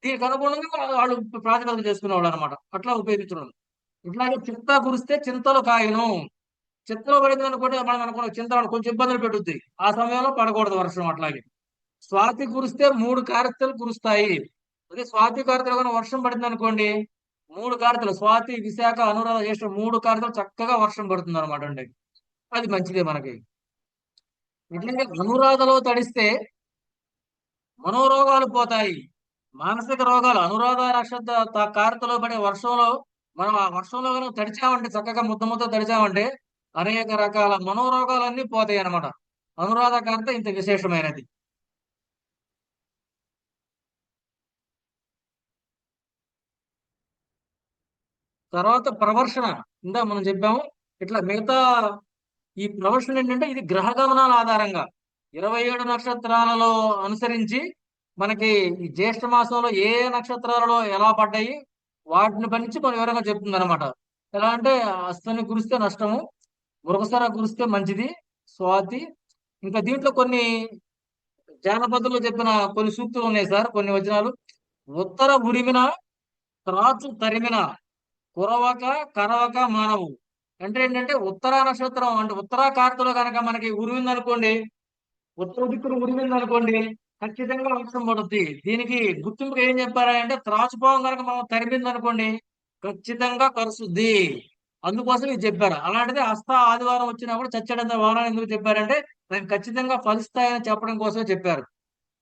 దీనికి అనుగుణంగా వాళ్ళు ప్రాతిపదిక చేసుకునేవాళ్ళు అనమాట. అట్లా ఉపయోగించడం. ఇట్లాగే చిత్త కురిస్తే చింతలు కాయను. చిత్తలో పడింది అనుకోండి, మనం అనుకున్న చింత కొంచెం ఇబ్బందులు పెట్టుద్ది, ఆ సమయంలో పడకూడదు వర్షం. అట్లాగే స్వాతి కురిస్తే 3 కార్తెలు కురుస్తాయి. అదే స్వాతి కార్తెలో కానీ వర్షం పడింది అనుకోండి, 3 కార్తెలు స్వాతి, విశాఖ, అనురాధ, జ్యేష్ఠ 3 కార్తెలు చక్కగా వర్షం పడుతుంది అనమాట అండి. అది మంచిదే మనకి. ఇట్లాగే అనురాధలో తడిస్తే మనోరోగాలు పోతాయి, మానసిక రోగాలు. అనురాధ నక్షత్ర కార్తెలో పడే వర్షంలో మనం ఆ వర్షంలో కనుక తడిచామంటే, చక్కగా ముద్ద తడిచామంటే అనేక రకాల మనోరోగాలన్నీ పోతాయి అన్నమాట. అనురాధ కార్తె ఇంత విశేషమైనది. తర్వాత ప్రవర్షణ, ఇందా మనం చెప్పాము. ఇట్లా మిగతా ఈ ప్రవర్షణ ఏంటంటే ఇది గ్రహ గమనాల ఆధారంగా 27 నక్షత్రాలలో అనుసరించి మనకి ఈ జ్యేష్ఠ మాసంలో ఏ నక్షత్రాలలో ఎలా పడ్డాయి వాటిని పండించి మన వివరంగా చెప్తుంది అనమాట. ఎలా అంటే అశ్విని కురిస్తే నష్టము, మృగశిర కురిస్తే మంచిది, స్వాతి. ఇంకా దీంట్లో కొన్ని జానపదులు చెప్పిన కొన్ని సూక్తులు ఉన్నాయి సార్, కొన్ని వచనాలు. ఉత్తర ఉరిమిన త్రాచు తరిమిన కురవక కరవక మానవు. అంటే ఏంటంటే ఉత్తరా నక్షత్రం అంటే ఉత్తరా కార్తెలో కనుక మనకి ఉరిమింది అనుకోండి, ఉత్తర దిక్కును ఉరిమింది అనుకోండి, ఖచ్చితంగా వర్షం పడుద్ది. దీనికి గుర్తింపుగా ఏం చెప్పారంటే త్రాచుపావం కనుక మనం తరిమింది అనుకోండి, ఖచ్చితంగా కరుస్తుంది. అందుకోసం ఇది చెప్పారు. అలాంటిది ఆదివారం వచ్చినప్పుడు చచ్చడంత వారాన్ని ఎందుకు చెప్పారంటే దానికి ఖచ్చితంగా ఫలిస్తాయని చెప్పడం కోసమే చెప్పారు.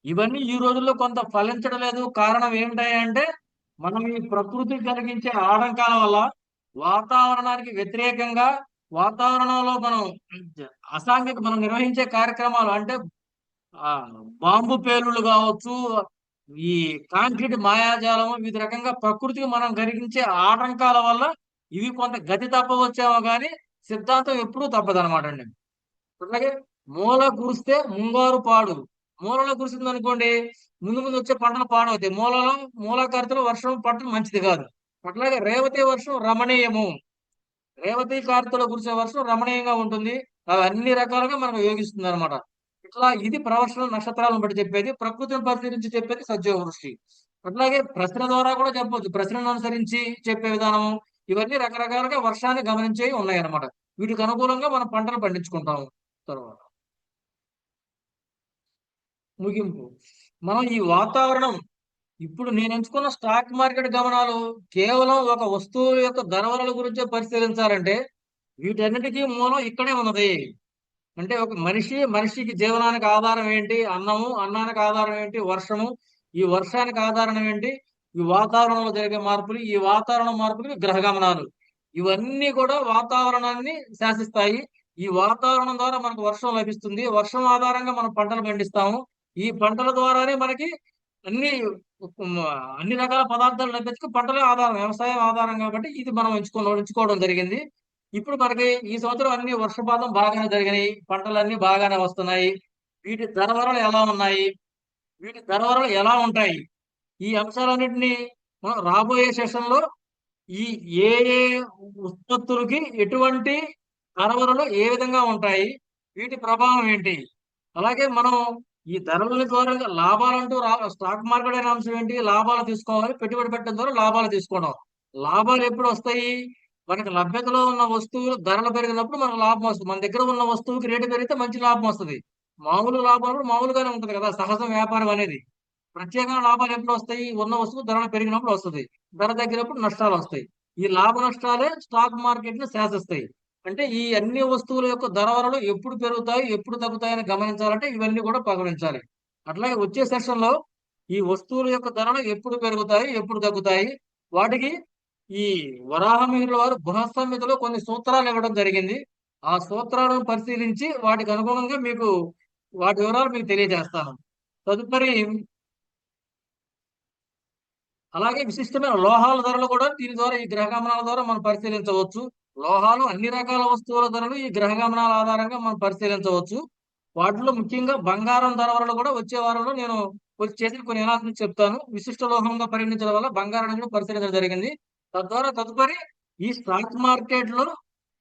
ఇవన్నీ ఈ రోజుల్లో కొంత ఫలించడం లేదు. కారణం ఏమిటాయంటే మనం ఈ ప్రకృతికి కలిగించే ఆటంకాల వల్ల, వాతావరణానికి వ్యతిరేకంగా, వాతావరణంలో మనం నిర్వహించే కార్యక్రమాలు అంటే బాంబు పేలుళ్ళు కావచ్చు, ఈ కాంక్రీట్ మాయాజాలం, వివిధ రకంగా ప్రకృతికి మనం కలిగించే ఆటంకాల వల్ల ఇవి కొంత గతి తప్పవచ్చేమో కానీ సిద్ధాంతం ఎప్పుడూ తప్పదనమాట అండి. అట్లాగే మూల కురిస్తే ముంగారు పాడు. మూలలో కురిసింది అనుకోండి, ముందు వచ్చే పంటలు పాడవుతాయి. మూలాకారితలో వర్షం పడటం మంచిది కాదు. అట్లాగే రేవతి వర్షం రమణీయము. రేవతి కార్తెలో కురిసే వర్షం రమణీయంగా ఉంటుంది. అవి అన్ని రకాలుగా మనకు యోగిస్తుంది అనమాట. ఇట్లా ఇది ప్రవర్షణ నక్షత్రాలను బట్టి చెప్పేది, ప్రకృతిని పరిశీలించి చెప్పేది సద్యోగ వృష్టి. అట్లాగే ప్రశ్న ద్వారా కూడా చెప్పవచ్చు, ప్రశ్నను అనుసరించి చెప్పే విధానం. ఇవన్నీ రకరకాలుగా వర్షాన్ని గమనించేవి ఉన్నాయన్నమాట. వీటికి అనుకూలంగా మనం పంటలు పండించుకుంటాము. తర్వాత ముగింపు, మనం ఈ వాతావరణం ఇప్పుడు నేను ఎంచుకున్న స్టాక్ మార్కెట్ గమనాలు కేవలం ఒక వస్తువు యొక్క ధరల గురించే పరిశీలించాలంటే వీటన్నిటికీ మూలం ఇక్కడే ఉన్నది. అంటే ఒక మనిషికి జీవనానికి ఆధారం ఏంటి? అన్నము, అన్నానికి ఆధారం ఏంటి? వర్షము, ఈ వర్షానికి ఆధారం ఏంటి? ఈ వాతావరణంలో జరిగే మార్పులు, ఈ వాతావరణ మార్పులు గ్రహ గమనాలు, ఇవన్నీ కూడా వాతావరణాన్ని శాసిస్తాయి. ఈ వాతావరణం ద్వారా మనకు వర్షం లభిస్తుంది. వర్షం ఆధారంగా మనం పంటలు పండిస్తాము. ఈ పంటల ద్వారానే మనకి అన్ని ఉమ్, అన్ని రకాల పదార్థాలు లభించుకు పంటలే ఆధారం, వ్యవసాయం ఆధారం కాబట్టి ఇది మనం ఎంచుకోవడం జరిగింది. ఇప్పుడు మనకి ఈ సంవత్సరం అన్ని వర్షపాతం బాగానే జరిగినాయి, పంటలన్నీ బాగానే వస్తున్నాయి. వీటి ధరలు ఎలా ఉన్నాయి, వీటి ధరలు ఎలా ఉంటాయి, ఈ అంశాలన్నింటినీ మనం రాబోయే సెషన్ లో ఈ ఏ ఏ ఉత్పత్తులకి ఎటువంటి ధరలు ఏ విధంగా ఉంటాయి, వీటి ప్రభావం ఏంటి, అలాగే మనం ఈ ధరల ద్వారా లాభాలంటూ స్టాక్ మార్కెట్ అనే అంశం ఏంటి, లాభాలు తీసుకోవాలి, పెట్టుబడి పెట్టడం ద్వారా లాభాలు తీసుకోవడం. లాభాలు ఎప్పుడు వస్తాయి? మనకి లభ్యతలో ఉన్న వస్తువులు ధరలు పెరిగినప్పుడు మనకు లాభం వస్తుంది. మన దగ్గర ఉన్న వస్తువుకి రేటు పెరిగితే మంచి లాభం వస్తుంది. మామూలు లాభాలు మామూలుగానే ఉంటుంది కదా, సహజం వ్యాపారం అనేది. ప్రత్యేకమైన లాభాలు ఎప్పుడు వస్తాయి? ఉన్న వస్తువు ధరలు పెరిగినప్పుడు వస్తుంది, ధర తగ్గినప్పుడు నష్టాలు వస్తాయి. ఈ లాభ నష్టాలే స్టాక్ మార్కెట్ ని శాసిస్తాయి. అంటే ఈ అన్ని వస్తువుల యొక్క ధరలు ఎప్పుడు పెరుగుతాయి, ఎప్పుడు తగ్గుతాయని గమనించాలంటే ఇవన్నీ కూడా గమనించాలి. అట్లాగే వచ్చే సెషన్ లో ఈ వస్తువుల యొక్క ధరలు ఎప్పుడు పెరుగుతాయి, ఎప్పుడు తగ్గుతాయి, వాటికి ఈ వరాహమిహిరుల వారు బృహత్సంహితలో కొన్ని సూత్రాలు ఇవ్వడం జరిగింది. ఆ సూత్రాలను పరిశీలించి వాటికి అనుగుణంగా మీకు వాటి వివరాలు మీకు తెలియజేస్తాను. తదుపరి అలాగే విశిష్టమైన లోహాల ధరలు కూడా దీని ద్వారా, ఈ గ్రహ గమనాల ద్వారా మనం పరిశీలించవచ్చు. లోహాలు అన్ని రకాల వస్తువుల ధరలు ఈ గ్రహ గమనాల ఆధారంగా మనం పరిశీలించవచ్చు. వాటిలో ముఖ్యంగా బంగారం ధరలు కూడా వచ్చే వారంలో నేను చేసిన కొన్ని ఎనాలిసిస్ చెప్తాను. విశిష్ట లోహంగా పరిగణించడం వల్ల బంగారాన్ని కూడా పరిశీలించడం జరిగింది. తద్వారా తదుపరి ఈ స్టాక్ మార్కెట్ లో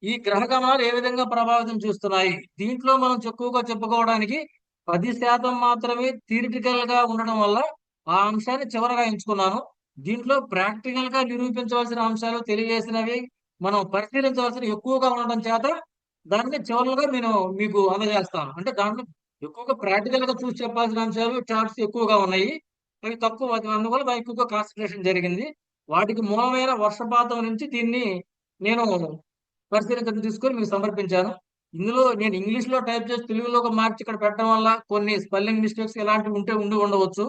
ఈ గ్రహ గమనాలు ఏ విధంగా ప్రభావితం చూస్తున్నాయి, దీంట్లో మనం ఎక్కువగా చెప్పుకోవడానికి 10% మాత్రమే థియరిటికల్ గా ఉండడం వల్ల ఆ అంశాన్ని చివరగా ఎంచుకున్నాను. దీంట్లో ప్రాక్టికల్ గా నిరూపించవలసిన అంశాలు, తెలియజేసినవి మనం పరిశీలించవలసిన ఎక్కువగా ఉండడం చేత దాన్ని చివరగా నేను మీకు అందజేస్తాను. అంటే దాంట్లో ఎక్కువగా ప్రాక్టికల్ గా చూసి చెప్పాల్సిన అంశాలు, చార్ట్స్ ఎక్కువగా ఉన్నాయి, అవి తక్కువ. అందువల్ల దానికి ఎక్కువగా కాన్సన్ట్రేషన్ జరిగింది. వాటికి మూలమైన వర్షపాతం నుంచి దీన్ని నేను పరిశీలించడం తీసుకొని మీకు సమర్పించాను. ఇందులో నేను ఇంగ్లీష్ లో టైప్ చేసి తెలుగులోకి మార్చి ఇక్కడ పెట్టడం వల్ల కొన్ని స్పెల్లింగ్ మిస్టేక్స్ ఇలాంటివి ఉండవచ్చు.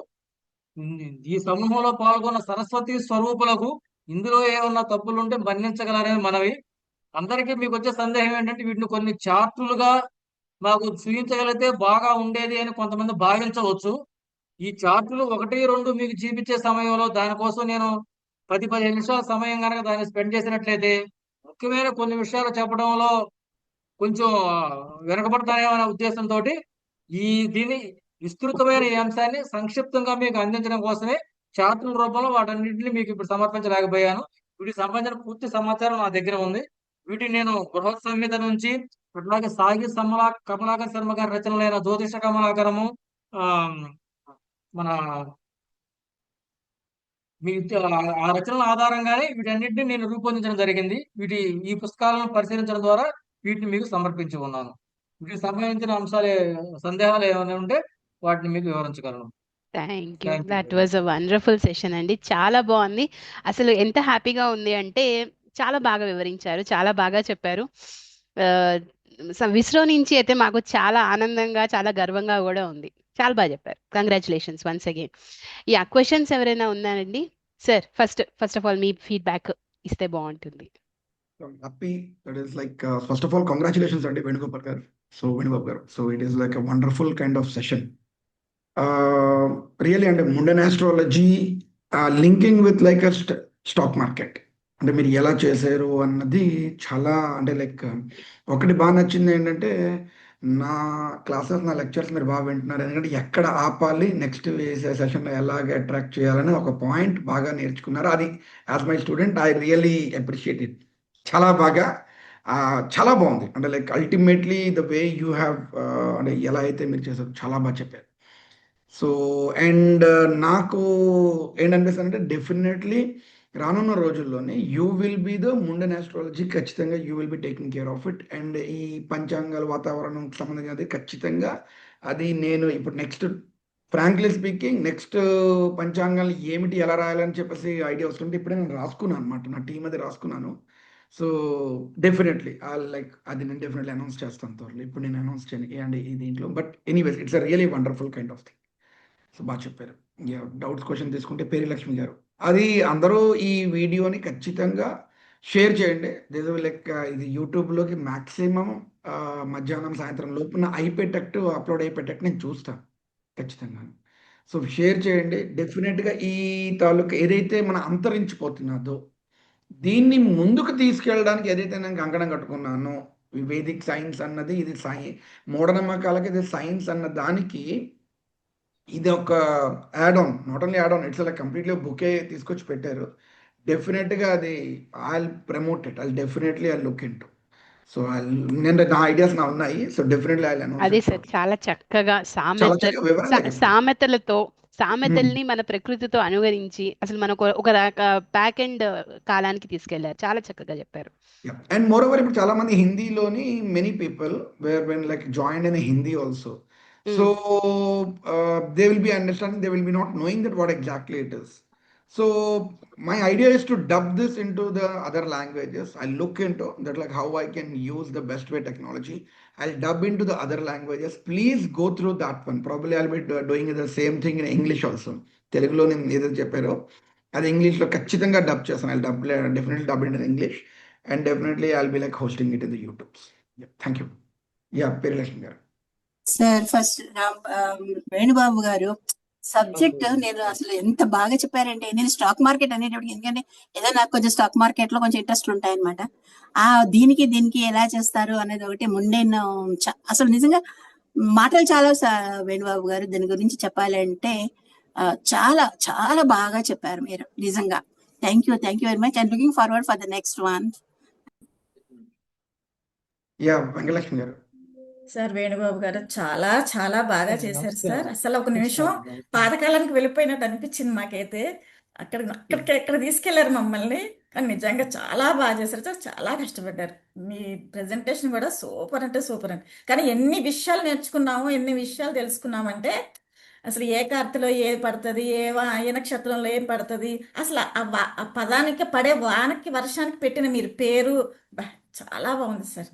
ఈ సమూహంలో పాల్గొన్న సరస్వతి స్వరూపులకు ఇందులో ఏమన్నా తప్పులుంటే మన్నించగలరని మనవి. అందరికీ మీకు వచ్చే సందేహం ఏంటంటే వీటిని కొన్ని చార్టులుగా మాకు చూపించగలిగితే బాగా ఉండేది అని కొంతమంది భావించవచ్చు. ఈ చార్టులు 1, 2 మీకు చూపించే సమయంలో దానికోసం నేను 10-15 నిమిషాల సమయం కనుక దాన్ని స్పెండ్ చేసినట్లయితే ముఖ్యమైన కొన్ని విషయాలు చెప్పడంలో కొంచెం వెనకబడతాయేమో అనే ఉద్దేశంతో దీని విస్తృతమైన ఈ అంశాన్ని సంక్షిప్తంగా మీకు అందించడం కోసమే చార్టుల రూపంలో వాటన్నింటినీ మీకు ఇప్పుడు సమర్పించలేకపోయాను. వీటికి సంబంధించిన పూర్తి సమాచారం నా దగ్గర ఉంది. వీటిని నేను బృహత్ సంహిత నుంచి, అట్లాగే సాగి కమలాకర్ శర్మ గారి రచనలైన జ్యోతిష కమలాకరము, ఆ మన మీ ఆ రచనల ఆధారంగానే వీటన్నిటిని నేను రూపొందించడం జరిగింది. ఈ పుస్తకాలను పరిశీలించడం ద్వారా వీటిని మీకు సమర్పించి ఉన్నాను. వీటికి సంబంధించిన సందేహాలు ఏమైనా ఉంటే వాటిని మీకు వివరించగలను. Thank you. Thank you that very was much. A wonderful session అండి. చాలా బాగుంది. అసలు ఎంత హ్యాపీగా ఉంది అంటే చాలా బాగా వివరించారు, చాలా బాగా చెప్పారు. ఆ, విస్రో నుంచి అయితే మాకు చాలా ఆనందంగా, చాలా గర్వంగా కూడా ఉంది. చాలా బాగా చెప్పారు. Congratulations once again. Yeah, questions ఎవరైనా ఉన్నారండి? సార్, ఫస్ట్ ఆఫ్ ఆల్ మీ ఫీడ్బ్యాక్ ఇస్తే బాగుంటుంది. Happy. That is like first of all congratulations అండి Venugopal garu. Venubabu garu, it is like a wonderful kind of session. Really అంటే mundane astrology linking with like stock market అంటే మీరు ఎలా చేశారు అన్నది చాలా అంటే లైక్ ఒకటి బాగా నచ్చింది ఏంటంటే నా క్లాసెస్, నా లెక్చర్స్ మీరు బాగా వింటున్నారు. ఎందుకంటే ఎక్కడ ఆపాలి, నెక్స్ట్ వేసే సెషన్లో ఎలాగ అట్రాక్ట్ చేయాలని ఒక పాయింట్ బాగా నేర్చుకున్నారు. అది as my student I really appreciate it. చాలా బాగా చాలా బాగుంది. అంటే like ultimately the way you have అంటే ఎలా అయితే మీరు చేశారు చాలా బాగా చెప్పారు. అండ్ నాకు ఏంటనిపిస్తుందంటే డెఫినెట్లీ రానున్న రోజుల్లోనే you will be the mundane astrology, ఖచ్చితంగా you will be taking care of it. And ఈ పంచాంగాల వాతావరణం సంబంధించినది ఖచ్చితంగా అది నేను ఇప్పుడు నెక్స్ట్ ఫ్రాంక్లీ స్పీకింగ్ నెక్స్ట్ పంచాంగాలు ఏమిటి ఎలా రాయాలని చెప్పేసి ఐడియా వస్తుంటే ఇప్పుడే నేను రాసుకున్నాను అనమాట, నా టీం అది రాసుకున్నాను. సో డెఫినెట్లీ లైక్ అది నేను డెఫినెట్లీ అనౌన్స్ చేస్తాను త్వరలో. ఇప్పుడు నేను అనౌన్స్ చేయను అండి ఈ దీంట్లో, but anyways it's a really wonderful kind of thing. So బాగా చెప్పారు. డౌట్స్ క్వశ్చన్ తీసుకుంటే పేరు లక్ష్మి గారు, అది అందరూ ఈ వీడియోని ఖచ్చితంగా షేర్ చేయండి. లైక్ ఇది యూట్యూబ్లోకి మ్యాక్సిమం మధ్యాహ్నం సాయంత్రం లోపున అయిపోయేటట్టు అప్లోడ్ అయిపోయేటట్టు నేను చూస్తాను ఖచ్చితంగా. సో షేర్ చేయండి డెఫినెట్గా. ఈ తాలూకు ఏదైతే మన అంతరించిపోతున్నదో దీన్ని ముందుకు తీసుకెళ్ళడానికి ఏదైతే నేను కంకణం కట్టుకున్నానో, ఈ వేదిక్ సైన్స్ అన్నది ఇది మూఢనమ్మకాలకి ఇది సైన్స్ అన్న దానికి ఇది ఒక add on, not only add on, it's like completely bouquet తీసుకొచ్చి పెట్టారు. డెఫినెట్గా అది I promote it, I definitely I look into. So నేను నా ఐడియాస్ నా ఉన్నాయి. సో డెఫినెట్లీ ఐ అనౌన్స్ అదే ఇట్ సార్, చాలా చక్కగా చాలా చక్కగా వివరంగా చెప్పారు. సామెతలతో Hmm. సామెతల్ని మన ప్రకృతితో అనుకరించి అసలు మనకు ఒక బ్యాక్ ఎండ్ కాలానికి తీసుకెళ్లారు. చాలా చక్కగా చెప్పారు. Yeah. And moreover, ఇప్పుడు చాలా మంది హిందీలోని many people where when like join in Hindi also. So they will be understanding, they will be not knowing that what exactly it is. So my idea is to dub this into the other languages. I'll look into that, like how I can use the best way technology. I'll dub into the other languages. Please go through that one. Probably I'll be doing the same thing in English also. తెలుగులో నేను ఏదైతే చెప్పారో అది ఇంగ్లీష్లో ఖచ్చితంగా dub చేస్తాను. I'll definitely dub it in English. And definitely I'll be like hosting it in the YouTubes. Yeah, thank you. Yeah, Perilakshmi garu. Sir first Venubabu గారు subject నేను అసలు ఎంత బాగా చెప్పారంటే, నేను స్టాక్ మార్కెట్ అనేటప్పటికి, ఎందుకంటే ఏదో నాకు కొంచెం స్టాక్ మార్కెట్ లో కొంచెం ఇంట్రెస్ట్ ఉంటాయన్నమాట. దీనికి ఎలా చేస్తారు అనేది ఒకటి ముందే అసలు నిజంగా మాటలు చాలా వేణుబాబు గారు దీని గురించి చెప్పాలంటే చాలా చాలా బాగా చెప్పారు మీరు నిజంగా. Thank you very much. And looking forward for the next one. Yeah, Venkatalakshmi గారు. సార్ వేణుబాబు గారు చాలా చాలా బాగా చేశారు సార్. అసలు ఒక నిమిషం పాతకాలానికి వెళ్ళిపోయినట్టు అనిపించింది మాకైతే. ఎక్కడ తీసుకెళ్లారు మమ్మల్ని. కానీ నిజంగా చాలా బాగా చేశారు సార్, చాలా కష్టపడ్డారు. మీ ప్రెజెంటేషన్ కూడా సూపర్ అంటే సూపర్ అండి. కానీ ఎన్ని విషయాలు నేర్చుకున్నాము, ఎన్ని విషయాలు తెలుసుకున్నామంటే, అసలు ఏ కార్తెలో ఏది పడుతుంది, ఏ నక్షత్రంలో ఏం పడుతుంది, అసలు ఆ పదానికి పడే వానకి వర్షానికి పెట్టిన మీరు పేరు చాలా బాగుంది సార్.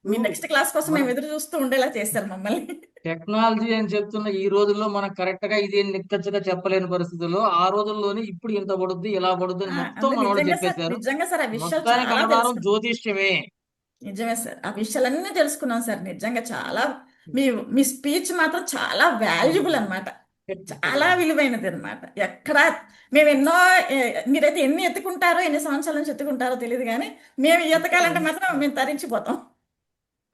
మీ నెక్స్ట్ క్లాస్ కోసం మేము ఎదురు చూస్తూ ఉండేలా చేస్తారు మమ్మల్ని. టెక్నాలజీ అని చెప్తున్న ఈ రోజుల్లో మనం కరెక్ట్ గా ఇది నిక్కచ్చిగా చెప్పలేని పరిస్థితుల్లో, ఆ రోజుల్లోనే ఇప్పుడు ఇంత పడుద్ది ఇలా పడుద్ది అని మొత్తం మన వాళ్ళు చెప్పేశారు. నిజంగా సార్ ఆ విషయాలు మొత్తానికి చాలా ఆధారం తెలుసుకున్నాం. జ్యోతిష్యమే. నిజమే సార్, ఆ విషయాలన్నీ తెలుసుకున్నాం సార్. నిజంగా చాలా మీ స్పీచ్ మాత్రం చాలా వాల్యుబుల్ అన్నమాట, చాలా విలువైనది అనమాట. ఎక్కడ మేము మీరైతే ఎన్ని ఎత్తుకుంటారో, ఎన్ని సంవత్సరాల నుంచి ఎత్తుకుంటారో తెలియదు, కానీ మేము ఎత్తకాలంటే మాత్రం మేము తరించిపోతాం.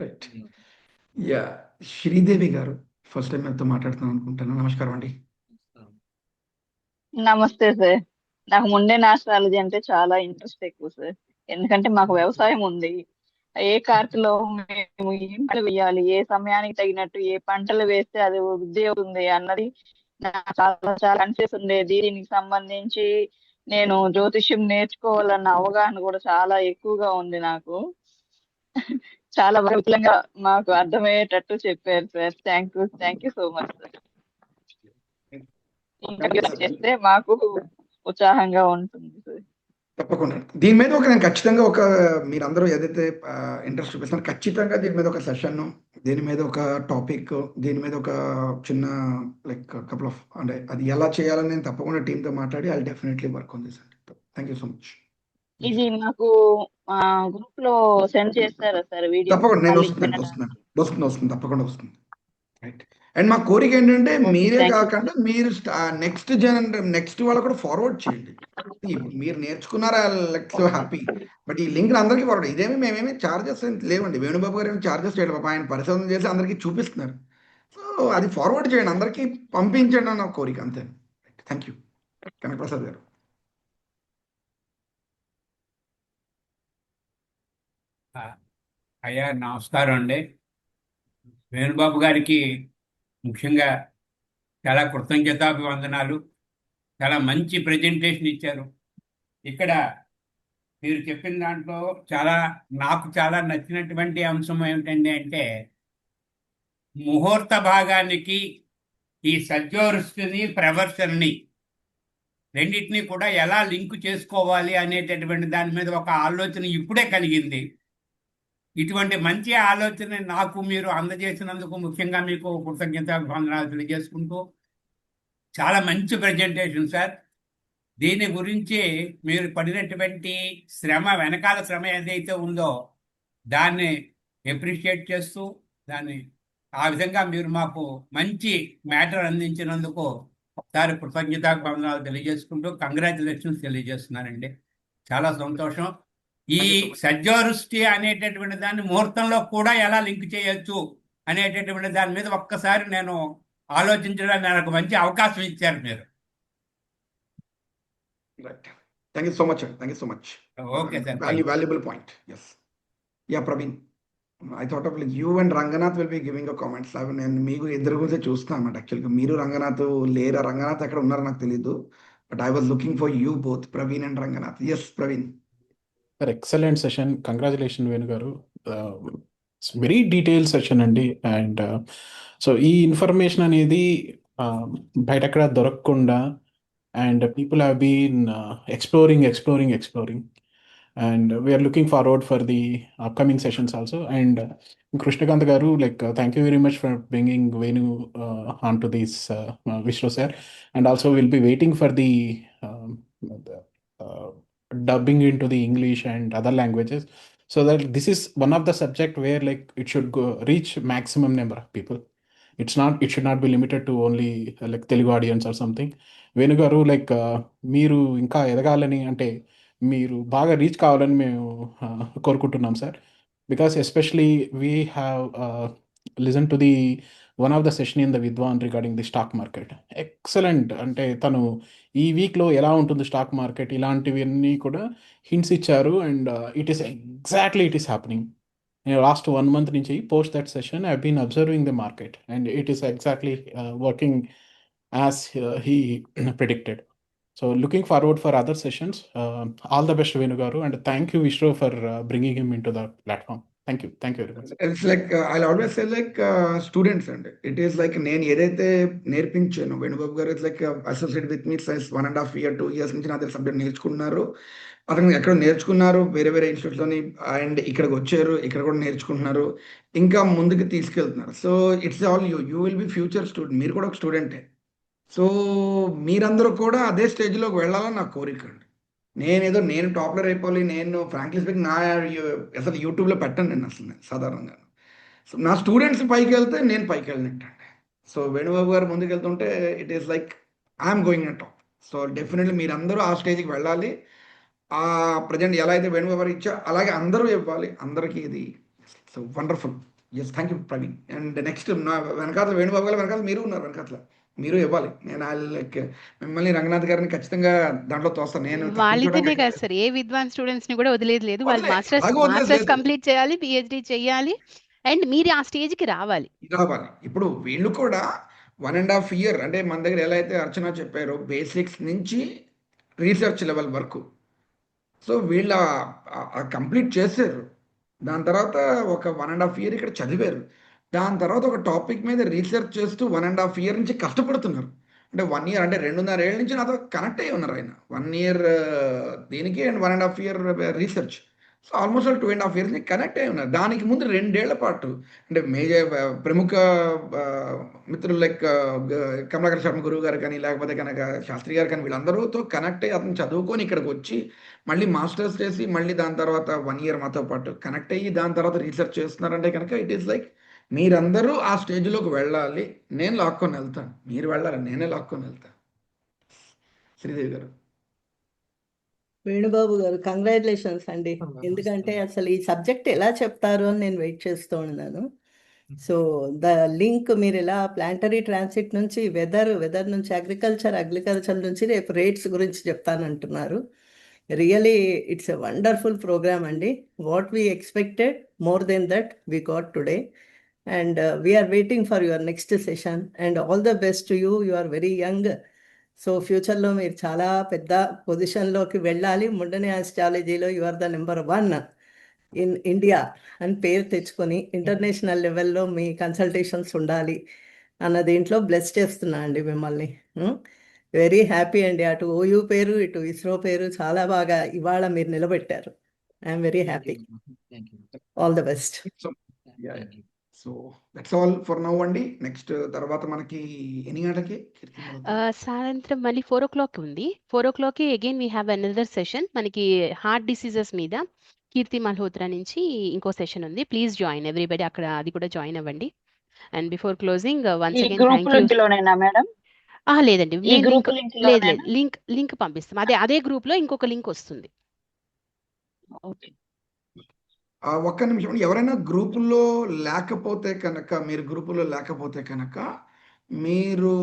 రైట్. యా, శ్రీదేవి గారు ఫస్ట్ టైం మీతో మాట్లాడుతున్నాను అనుకుంటాను. నమస్కారం అండి. నమస్తే సార్. నాకు ముందే ఆస్ట్రాలజీ అంటే చాలా ఇంట్రెస్ట్ ఎక్కువ సార్. ఎందుకంటే మాకు వ్యవసాయం ఉంది. ఏ కార్తెలో మేము ఏం పంటలు వేయాలి, ఏ సమయానికి తగినట్టు ఏ పంటలు వేస్తే అది వృద్ధి అవుతుంది అన్నది నాకు చాలా చాలా కన్ఫ్యూస్ ఉండేది. దీనికి సంబంధించి నేను జ్యోతిష్యం నేర్చుకోవాలన్న అవగాహన కూడా చాలా ఎక్కువగా ఉంది నాకు. చాలా విపులంగా మాకు అర్థమయ్యేటట్టు చెప్పారు sir. Thank you so much sir. ఇంకా చేస్తే మాకు ఉత్సాహంగా ఉంటుంది సార్. తప్పకుండా దీని మీద నేను ఖచ్చితంగా మీరందరూ ఏదైతే ఇంట్రెస్ట్ చూపిస్తున్నారు, ఖచ్చితంగా దీని మీద ఒక సెషన్, దీని మీద ఒక టాపిక్, దీని మీద ఒక చిన్న లైక్ కపుల్ ఆఫ్, అంటే అది ఎలా చేయాలని నేను తప్పకుండా టీంతో మాట్లాడి I definitely work on this అండి. Thank you so much. ఇది నాకు గ్రూప్ లో సెండ్ చేస్తారా సార్ వీడియో? తప్పకుండా నేను వస్తుంది తప్పకుండా వస్తుంది. రైట్. అండ్ మా కోరిక ఏంటంటే మీరే కాకుండా మీరు నెక్స్ట్ వాళ్ళు కూడా ఫార్వర్డ్ చేయండి. మీరు నేర్చుకున్నారా, లైక్ సో హ్యాపీ. బట్ ఈ లింక్ అందరికీ ఫార్వర్డ్. ఇదేమి మేమేమి చార్జెస్ లేవండి. వేణుబాబు గారు ఏమి చార్జెస్ చేయడం, ఆయన పరిశోధన చేసి అందరికీ చూపిస్తున్నారు. సో అది ఫార్వర్డ్ చేయండి, అందరికీ పంపించండి అన్న కోరిక, అంతే. Thank you. కనకప్రసాద్ గారు. అయ్యా నమస్కారం అండి. వేణుబాబు గారికి ముఖ్యంగా చాలా కృతజ్ఞతాభివందనాలు. చాలా మంచి ప్రజెంటేషన్ ఇచ్చారు. ఇక్కడ మీరు చెప్పిన దాంట్లో నాకు చాలా నచ్చినటువంటి అంశం ఏమిటండి అంటే, ముహూర్త భాగానికి ఈ సత్యవృష్టిని ప్రవర్తనని రెండింటినీ కూడా ఎలా లింక్ చేసుకోవాలి అనేటటువంటి దాని మీద ఒక ఆలోచన ఇప్పుడే కలిగింది. ఇటువంటి మంచి ఆలోచన నాకు మీరు అందజేసినందుకు ముఖ్యంగా మీకు కృతజ్ఞతాభివందనాలు తెలియజేసుకుంటూ, చాలా మంచి ప్రజెంటేషన్ సార్. దీని గురించి మీరు పడినటువంటి శ్రమ, వెనకాల శ్రమ ఏదైతే ఉందో దాన్ని ఎప్రిషియేట్ చేస్తూ, దాన్ని ఆ విధంగా మీరు మాకు మంచి మ్యాటర్ అందించినందుకు ఒకసారి కృతజ్ఞతాభివందనాలు తెలియజేసుకుంటూ కంగ్రాచులేషన్స్ తెలియజేస్తున్నానండి. చాలా సంతోషం. ఈ థ్యాంక్ యూ సో మచ్. సద్యోరుష్టి అనేటటువంటి దాన్ని ముహూర్తంలో కూడా ఎలా లింక్ చేయొచ్చు అనేటటువంటి దాని మీద ఒక్కసారి నేను ఆలోచించడానికి నాకు మంచి అవకాశం ఇచ్చారు మీరు. Right. Thank you so much అండి. Thank you so much. Okay sir. Valuable point. Yes. Yeah Praveen, I thought of you and Ranganath will be giving a comments. అవి నేను మీకు ఇద్దరు గురించి చూస్తాను అన్నమాట. యాక్చువల్గా మీరు రంగనాథ్ లేరా? రంగనాథ్ ఎక్కడ ఉన్నారో నాకు తెలియదు, but I was looking for you both, Praveen and Ranganath. Yes Praveen. Sir excellent session, congratulation Venu గారు. వెరీ డీటెయిల్ సెషన్ అండి. అండ్ సో ఈ ఇన్ఫర్మేషన్ అనేది బయట ఎక్కడ దొరకకుండా, and people have been exploring and we are looking forward for the upcoming sessions also. And Krishnakant garu, like thank you very much for bringing Venu onto this Vishnu sir, and also we'll be waiting for the dubbing into the English and other languages, so that this is one of the subject where like it should go reach maximum number of people. It should not be limited to only like Telugu audience or something. Venu garu, like మీరు ఇంకా ఎదగాలని, అంటే మీరు బాగా reach కావాలని మేము కోరుకుంటున్నాం sir. Because especially we have listen to the one of the session in the Vidwan regarding the stock market. Excellent. అంటే తను ఈ వీక్లో ఎలా ఉంటుంది స్టాక్ మార్కెట్, ఇలాంటివన్నీ కూడా హింట్స్ ఇచ్చారు. And it is happening. నేను లాస్ట్ 1 month నుంచి post that session I been observing the market, and it is exactly working as he predicted. So looking forward for other sessions. All the best Venu garu, and thank you Vishnu for bringing him into the platform. Thank you very much. It's like I'll always say like students, and it is like నేను ఏదైతే నేర్పించాను వేణుబాబు గారు, it's like associate with me science 1.5 years 2 years నుంచి నా దగ్గర subject నేర్చుకుంటున్నారు. అతను ఎక్కడ నేర్చుకున్నారు, వేరే ఇన్స్టిట్యూట్లోని, అండ్ ఇక్కడికి వచ్చారు, ఇక్కడ కూడా నేర్చుకుంటున్నారు, ఇంకా ముందుకు తీసుకెళ్తున్నారు. So it's all you will B future student. మీరు కూడా ఒక స్టూడెంటే. సో మీరందరూ కూడా అదే స్టేజ్లోకి వెళ్ళాలని నా కోరిక అండి. నేను టాపర్ అయిపోవాలి, నేను ఫ్రాంక్లీ స్పీకింగ్ అసలు యూట్యూబ్లో పెట్టండి నేను అసలు సాధారణంగా. సో నా స్టూడెంట్స్ పైకి వెళ్తే నేను పైకి వెళ్ళినట్టండి. సో వేణుబాబు గారు ముందుకు వెళ్తుంటే it is like I'm going at top. So definitely మీరందరూ ఆ స్టేజ్కి వెళ్ళాలి. ఆ ప్రజెంట్ ఎలా అయితే వేణుబాబు గారు ఇచ్చా అలాగే అందరూ ఇవ్వాలి, అందరికీ ఇది. So wonderful. Yes, thank you Praveen. And next నా వెనకాల వేణుబాబు గారు వెనకాల మీరు ఉన్నారు, వెనకాల మీరు ఇవ్వాలి. నేను లైక్ మిమ్మల్ని రంగనాథ్ గారిని ఖచ్చితంగా దాంట్లో తోస్తాను. నేను వాళ్ళిద్దరినే కాదు సార్, ఏ విద్వాన్ స్టూడెంట్స్ ని కూడా వదిలేదు లేదు. వాళ్ళు మాస్టర్స్ కంప్లీట్ చేయాలి, పిహెచ్డి చేయాలి, అండ్ మీరు ఆ స్టేజ్ కి రావాలి. ఇప్పుడు వీళ్ళు కూడా 1.5 year, అంటే మన దగ్గర ఎలా అయితే అర్చన చెప్పారో బేసిక్స్ నుంచి రీసెర్చ్ లెవెల్ వరకు, సో వీళ్ళు కంప్లీట్ చేశారు. దాని తర్వాత ఒక 1.5 year ఇక్కడ చదివారు. దాని తర్వాత ఒక టాపిక్ మీద రీసెర్చ్ చేస్తూ 1.5 year నుంచి కష్టపడుతున్నారు. అంటే 1 year, అంటే 2.5 ఏళ్ళ నుంచి నాతో కనెక్ట్ అయ్యి ఉన్నారు ఆయన. 1 year దీనికి and 1.5 year research. So almost 2.5 years connect అయ్యి ఉన్నారు. దానికి ముందు 2 ఏళ్ల పాటు అంటే ప్రముఖ మిత్రులు లైక్ కమలాకర్ శర్మ గురువు గారు కానీ, లేకపోతే కనుక శాస్త్రి గారు కానీ, వీళ్ళందరూతో కనెక్ట్ అయ్యి అతను చదువుకొని ఇక్కడికి వచ్చి మళ్ళీ మాస్టర్స్ చేసి మళ్ళీ దాని తర్వాత 1 year మాతో పాటు కనెక్ట్ అయ్యి దాని తర్వాత రీసెర్చ్ చేస్తున్నారంటే కనుక ఇట్ ఈస్ లైక్ మీరందరూ ఆ స్టేజ్లోకి వెళ్ళాలి. నేను లాక్కొని వెళ్తాను, మీరు వెళ్ళాలి, నేనే లాక్కొని వెళ్తాను. శ్రీదేవి గారు. వేణుబాబు గారు కంగ్రాచులేషన్స్ అండి. ఎందుకంటే అసలు ఈ సబ్జెక్ట్ ఎలా చెప్తారు అని నేను వెయిట్ చేస్తూ ఉన్నాను. సో ద లింక్ మీరు ఎలా ప్లాంటరీ ట్రాన్సిట్ నుంచి వెదర్ నుంచి అగ్రికల్చర్ నుంచి రేపు రేట్స్ గురించి చెప్తానంటున్నారు. Really it's a wonderful program అండి. What we expected more than that we got today. And we are waiting for your next session, and all the best to you. You are very young, so future lo meer chala pedda position loki vellali. Mundane astrology lo you are the number 1 in India and పేరు తెచ్చుకొని international లెవెల్లో మీ consultations ఉండాలి. అన్న దీంట్లో bless చేస్తున్నా అండి మిమ్మల్ని. Very happy అండి. అటు ఓయూ పేరు ఇటు ఇస్రో పేరు చాలా బాగా ఇవాళ మీరు నిలబెట్టారు. I'm very happy. All the best. So so that's all for now అండి. నెక్స్ట్ తర్వాత మనకి ఎన్ని గంటలకి కీర్తి మొదలవుతుంది? సాయంత్రం మళ్ళీ 4 o'clock ఉంది. 4 o'clock again we have another session. మనకి హార్ట్ డిసీజెస్ మీద కీర్తి మల్హోత్రా నుంచి ఇంకో సెషన్ ఉంది. ప్లీజ్ జాయిన్ ఎవ్రీబడి, అక్కడ అది కూడా జాయిన్ అవ్వండి. అండ్ బిఫోర్ క్లోజింగ్ ఈ once again group thank you. Link లోనేనా మేడం? లేదండి, ఈ మెయిన్ గ్రూప్ లింక్ లింక్ లేదు లేదు, లోనేనా? లింక్ పంపిస్తాం. అదే గ్రూప్ లో ఇంకొక లింక్ వస్తుంది. ఓకే. ఒక్క నిమిషం. ఎవరైనా గ్రూపుల్లో లేకపోతే కనుక, మీరు గ్రూపుల్లో లేకపోతే కనుక మీరు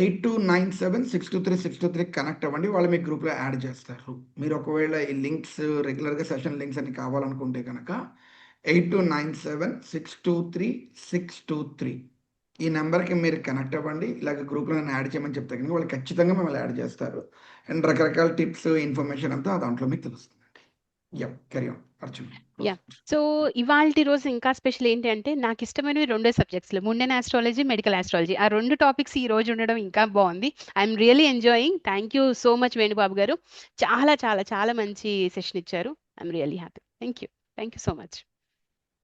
8297623623 కనెక్ట్ అవ్వండి. వాళ్ళు మీ గ్రూప్లో యాడ్ చేస్తారు. మీరు ఒకవేళ ఈ లింక్స్ రెగ్యులర్గా సెషన్ లింక్స్ అన్ని కావాలనుకుంటే కనుక 8297623623 ఈ నెంబర్కి మీరు కనెక్ట్ అవ్వండి. ఇలాగ గ్రూప్లో నన్ను యాడ్ చేయమని చెప్తే కనుక వాళ్ళు ఖచ్చితంగా మిమ్మల్ని యాడ్ చేస్తారు. అండ్ రకరకాల టిప్స్ ఇన్ఫర్మేషన్ అంతా దాంట్లో మీకు తెలుస్తుందండి. Carry on Arjun. Yeah, so ఇవాల్టి రోజు ఇంకా స్పెషల్ ఏంటి అంటే, నాకు ఇష్టమైనవి 2 సబ్జెక్ట్స్లో, ముండెన్ ఆస్ట్రాలజీ, మెడికల్ ఆస్ట్రాలజీ. ఆ 2 టాపిక్స్ ఈ రోజు ఉండడం ఇంకా బాగుంది. I'm really enjoying. Thank you so much Venubabu గారు. చాలా చాలా చాలా మంచి సెషన్ ఇచ్చారు. I'm really happy. Thank you so much.